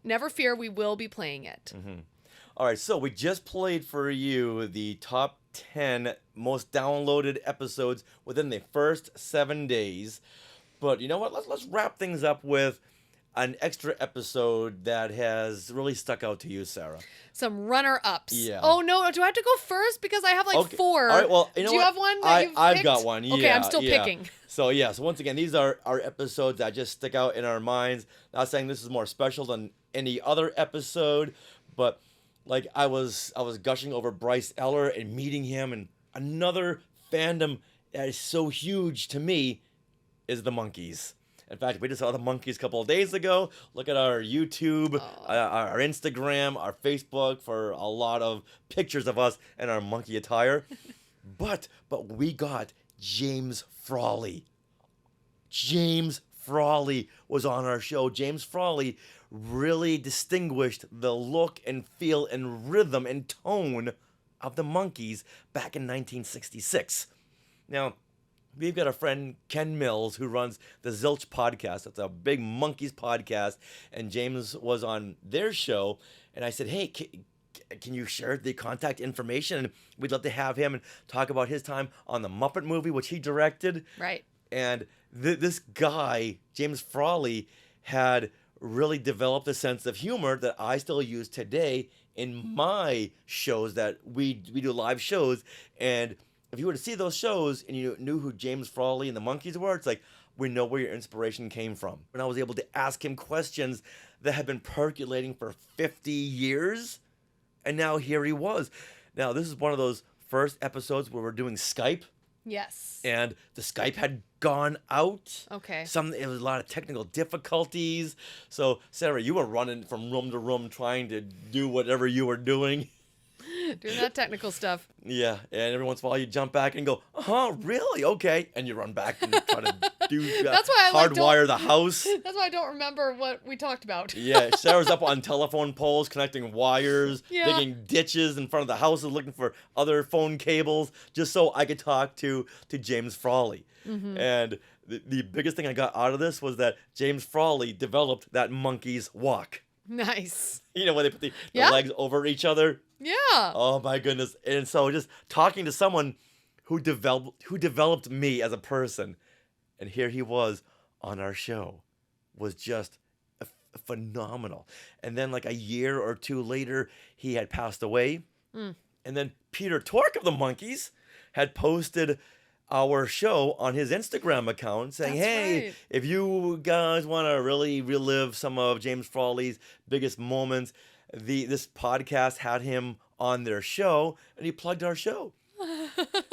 never fear, we will be playing it. Mm-hmm. All right, so we just played for you the top 10 most downloaded episodes within the first 7 days. But you know what? Let's wrap things up with an extra episode that has really stuck out to you, Sarah. Some runner-ups. Yeah. Oh, no. Do I have to go first? Because I have like Okay. 4. All right, well, you know Do you what? have one that you've I've picked? got one, Okay, yeah, I'm still yeah. picking. So once again, these are our episodes that just stick out in our minds. Not saying this is more special than any other episode, but like I was gushing over Bryce Eller and meeting him, and another fandom that is so huge to me is the Monkees. In fact, we just saw the Monkees a couple of days ago. Look at our YouTube, our Instagram, our Facebook for a lot of pictures of us in our monkey attire. But we got James Frawley. James Frawley was on our show. James Frawley really distinguished the look and feel and rhythm and tone of the Monkees back in 1966. Now, we've got a friend, Ken Mills, who runs the Zilch podcast. It's a big Monkees podcast, and James was on their show, and I said, hey, can you share the contact information? And we'd love to have him and talk about his time on the Muppet movie, which he directed. Right. And this guy, James Frawley, had really developed a sense of humor that I still use today in my shows that we do live shows. And if you were to see those shows and you knew who James Frawley and the Monkees were, it's like, we know where your inspiration came from. And I was able to ask him questions that had been percolating for 50 years. And now here he was. Now, this is one of those first episodes where we're doing Skype. Yes. And the Skype had gone out. Okay. It was a lot of technical difficulties. So, Sarah, you were running from room to room trying to do whatever you were doing. Doing that technical stuff. Yeah, and every once in a while you jump back and go, really? Okay. And you run back and try to That's why I hardwire the house. That's why I don't remember what we talked about. Yeah, Sarah's up on telephone poles, connecting wires, Yeah. digging ditches in front of the houses, looking for other phone cables, just so I could talk to James Frawley. Mhm. And the biggest thing I got out of this was that James Frawley developed that Monkees walk. Nice. You know, where they put the Yeah. legs over each other. Yeah. Oh my goodness. And so just talking to someone who developed me as a person, and here he was on our show, was just phenomenal. And then like a year or 2 later, he had passed away. Mm. And then Peter Tork of the Monkees had posted our show on his Instagram account saying, That's hey, right. if you guys want to really relive some of James Frawley's biggest moments, this podcast had him on their show, and he plugged our show.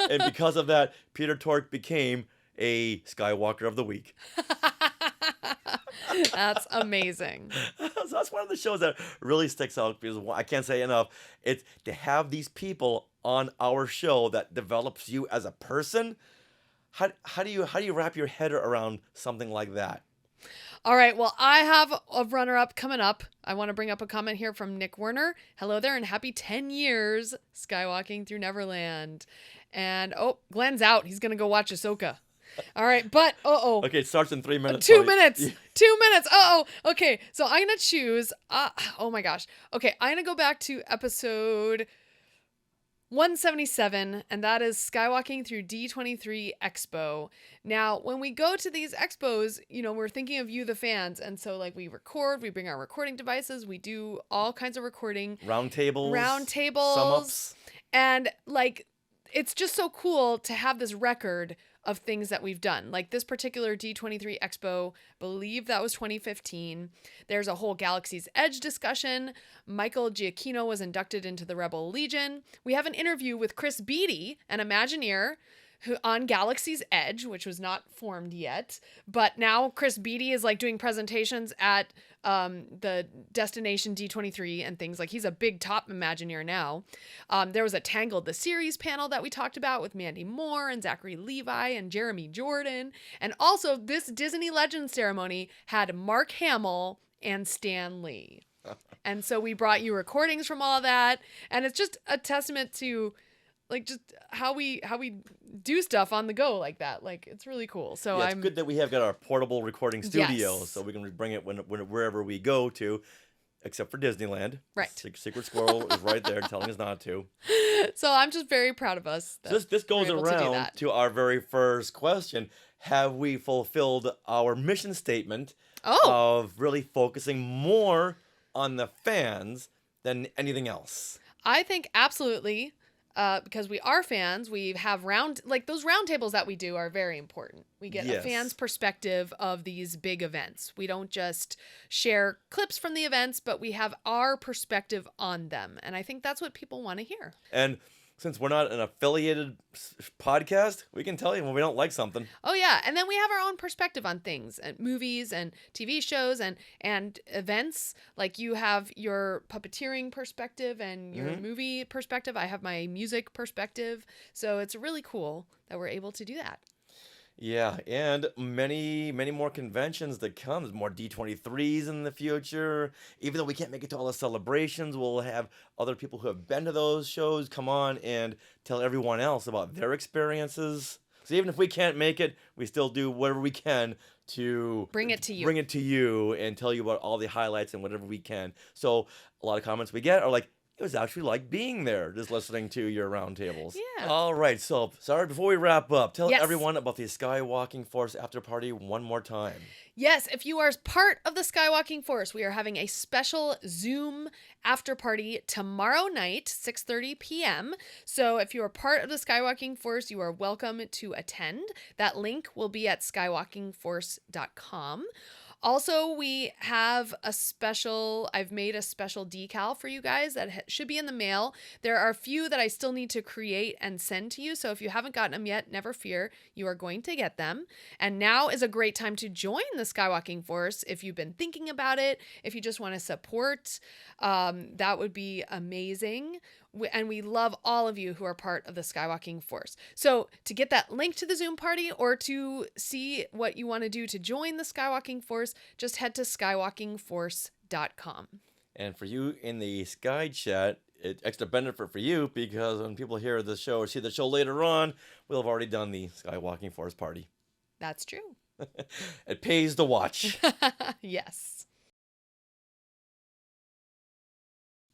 And because of that, Peter Tork became a Skywalker of the Week. That's amazing. So that's one of the shows that really sticks out because I can't say enough. It's to have these people on our show that develops you as a person. How do you wrap your head around something like that? All right, well, I have a runner-up coming up. I want to bring up a comment here from Nick Werner. Hello there and happy 10 years Skywalking through Neverland. And, Glenn's out. He's going to go watch Ahsoka. All right, but, Okay, it starts in 3 minutes. 2 minutes. 2 minutes. Okay, so I'm going to choose. Oh my gosh. Okay, I'm going to go back to episode 177, and that is Skywalking through D23 Expo. Now, when we go to these expos, we're thinking of you, the fans, and so we record, we bring our recording devices, we do all kinds of recording. Roundtables. Sum-ups. And it's just so cool to have this record of things that we've done. Like this particular D23 Expo, believe that was 2015. There's a whole Galaxy's Edge discussion. Michael Giacchino was inducted into the Rebel Legion. We have an interview with Chris Beatty, an Imagineer, who on Galaxy's Edge, which was not formed yet. But now Chris Beatty is doing presentations at the Destination D23 and things. He's a big top Imagineer now. There was a Tangled the Series panel that we talked about with Mandy Moore and Zachary Levi and Jeremy Jordan. And also this Disney Legends ceremony had Mark Hamill and Stan Lee. And so we brought you recordings from all of that. And it's just a testament to just how we do stuff on the go like that. It's really cool. So yeah, it's good that we have got our portable recording studio, Yes. so we can bring it wherever we go to, except for Disneyland. Right. Secret Squirrel is right there telling us not to. So I'm just very proud of us. So this goes we're able to do around that. to our very first question. Have we fulfilled our mission statement of really focusing more on the fans than anything else? I think absolutely. Because we are fans, we have those roundtables that we do are very important. We get a Yes. fan's perspective of these big events. We don't just share clips from the events, but we have our perspective on them. And I think that's what people want to hear. And since we're not an affiliated podcast, we can tell you when we don't like something. Oh yeah, and then we have our own perspective on things and movies and TV shows and events. You have your puppeteering perspective and your movie perspective. I have my music perspective. So it's really cool that we're able to do that. Yeah, and many more conventions to come. There's more D23s in the future. Even though we can't make it to all the celebrations, we'll have other people who have been to those shows come on and tell everyone else about their experiences. So even if we can't make it, we still do whatever we can to bring it to you. Bring it to you and tell you about all the highlights and whatever we can. So a lot of comments we get are like, it was actually like being there, just listening to your roundtables. Yeah. All right, so sorry, before we wrap up, tell Yes. everyone about the Skywalking Force after party one more time. Yes, if you are part of the Skywalking Force, we are having a special Zoom after party tomorrow night, 6:30 p.m. So if you are part of the Skywalking Force, you are welcome to attend. That link will be at skywalkingforce.com. Also, we have I've made a special decal for you guys that should be in the mail. There are a few that I still need to create and send to you. So if you haven't gotten them yet, never fear, you are going to get them. And now is a great time to join the Skywalking Force. If you've been thinking about it, if you just want to support, that would be amazing. And we love all of you who are part of the Skywalking Force. So to get that link to the Zoom party or to see what you want to do to join the Skywalking Force, just head to skywalkingforce.com. And for you in the Sky Chat, it's extra benefit for you because when people hear the show or see the show later on, we'll have already done the Skywalking Force party. That's true. It pays to watch. Yes.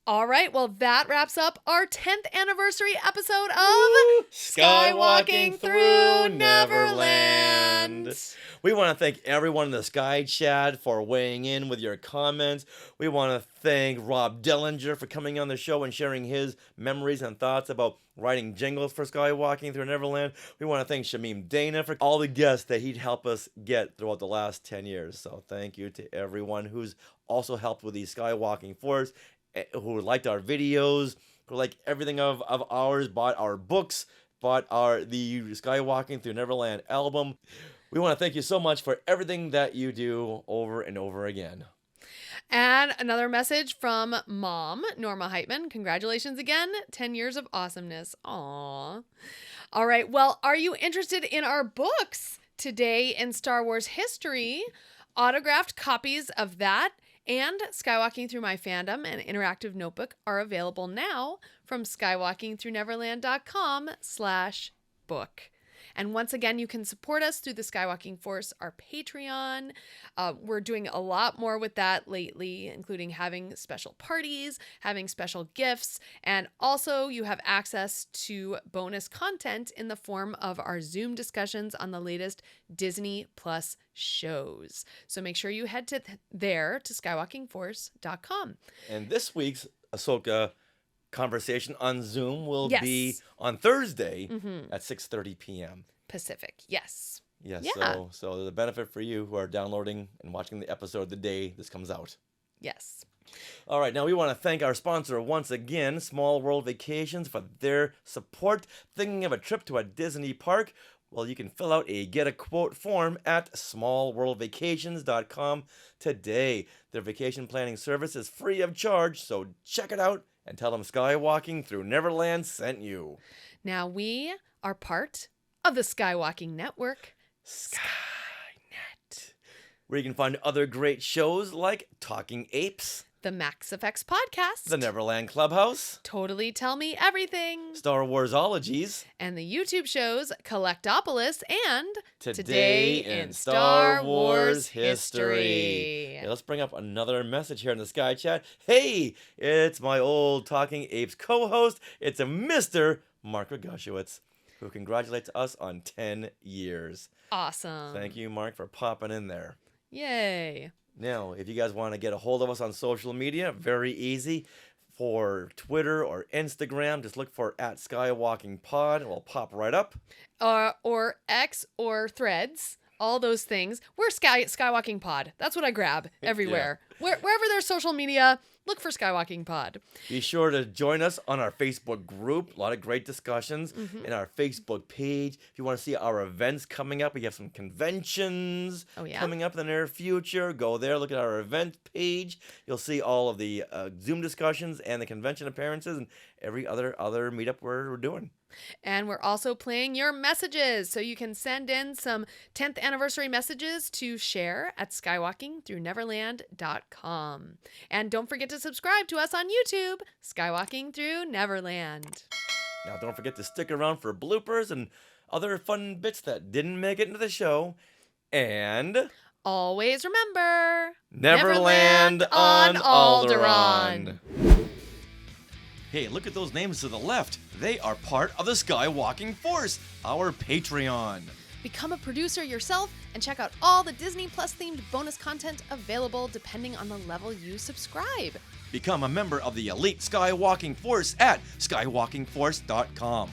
All right, well, that wraps up our 10th anniversary episode of Skywalking Through Neverland. We want to thank everyone in the Sky Chat for weighing in with your comments. We want to thank Rob Dehlinger for coming on the show and sharing his memories and thoughts about writing jingles for Skywalking Through Neverland. We want to thank Shamim Dana for all the guests that he'd help us get throughout the last 10 years. So thank you to everyone who's also helped with the Skywalking Force, who liked our videos, who liked everything of ours, bought our books, bought the Skywalking Through Neverland album. We want to thank you so much for everything that you do over and over again. And another message from Mom, Norma Heitman. Congratulations again. 10 years of awesomeness. Aww. All right. Well, are you interested in our books? Today in Star Wars history, autographed copies of that and Skywalking Through My Fandom, an interactive notebook, are available now from skywalkingthroughneverland.com/book. And once again, you can support us through the Skywalking Force, our Patreon. We're doing a lot more with that lately, including having special parties, having special gifts, and also you have access to bonus content in the form of our Zoom discussions on the latest Disney Plus shows. So make sure you head to skywalkingforce.com. And this week's Ahsoka conversation on Zoom will Yes. be on Thursday Mhm. at 6:30 p.m. Pacific. Yes. Yes, Yeah. so the benefit for you who are downloading and watching the episode the day this comes out. Yes. All right, now we want to thank our sponsor once again, Small World Vacations, for their support. Thinking of a trip to a Disney park? Well, you can fill out a Get a Quote form at smallworldvacations.com today. Their vacation planning service is free of charge, so check it out and tell them Skywalking Through Neverland sent you. Now we are part of the Skywalking Network. Skynet. Where you can find other great shows like Talking Apes, The Max Effects Podcast, The Neverland Clubhouse, Totally Tell Me Everything, Star Warsologies, and the YouTube shows Collectopolis and Today in Star Wars History. Okay, let's bring up another message here in the Sky Chat. Hey, it's my old Talking Apes co-host. It's a Mr. Mark Rogashewitz, who congratulates us on 10 years. Awesome. Thank you, Mark, for popping in there. Yay. Now, if you guys want to get a hold of us on social media, very easy. For Twitter or Instagram, just look for @SkywalkingPod. It will pop right up. Or X or Threads, all those things. We're Skywalking Pod. That's what I grab everywhere. Wherever there's social media, look for Skywalking Pod. Be sure to join us on our Facebook group. A lot of great discussions in our Facebook page. If you want to see our events coming up, we have some conventions coming up in the near future. Go there, look at our event page. You'll see all of the Zoom discussions and the convention appearances and every other meetup we're doing. And we're also playing your messages, so you can send in some 10th anniversary messages to share at skywalkingthroughneverland.com. And don't forget to subscribe to us on YouTube, Skywalking Through Neverland. Now, don't forget to stick around for bloopers and other fun bits that didn't make it into the show. And always remember, Neverland on Alderaan. Hey, look at those names to the left. They are part of the Skywalking Force, our Patreon. Become a producer yourself and check out all the Disney Plus themed bonus content available depending on the level you subscribe. Become a member of the elite Skywalking Force at skywalkingforce.com.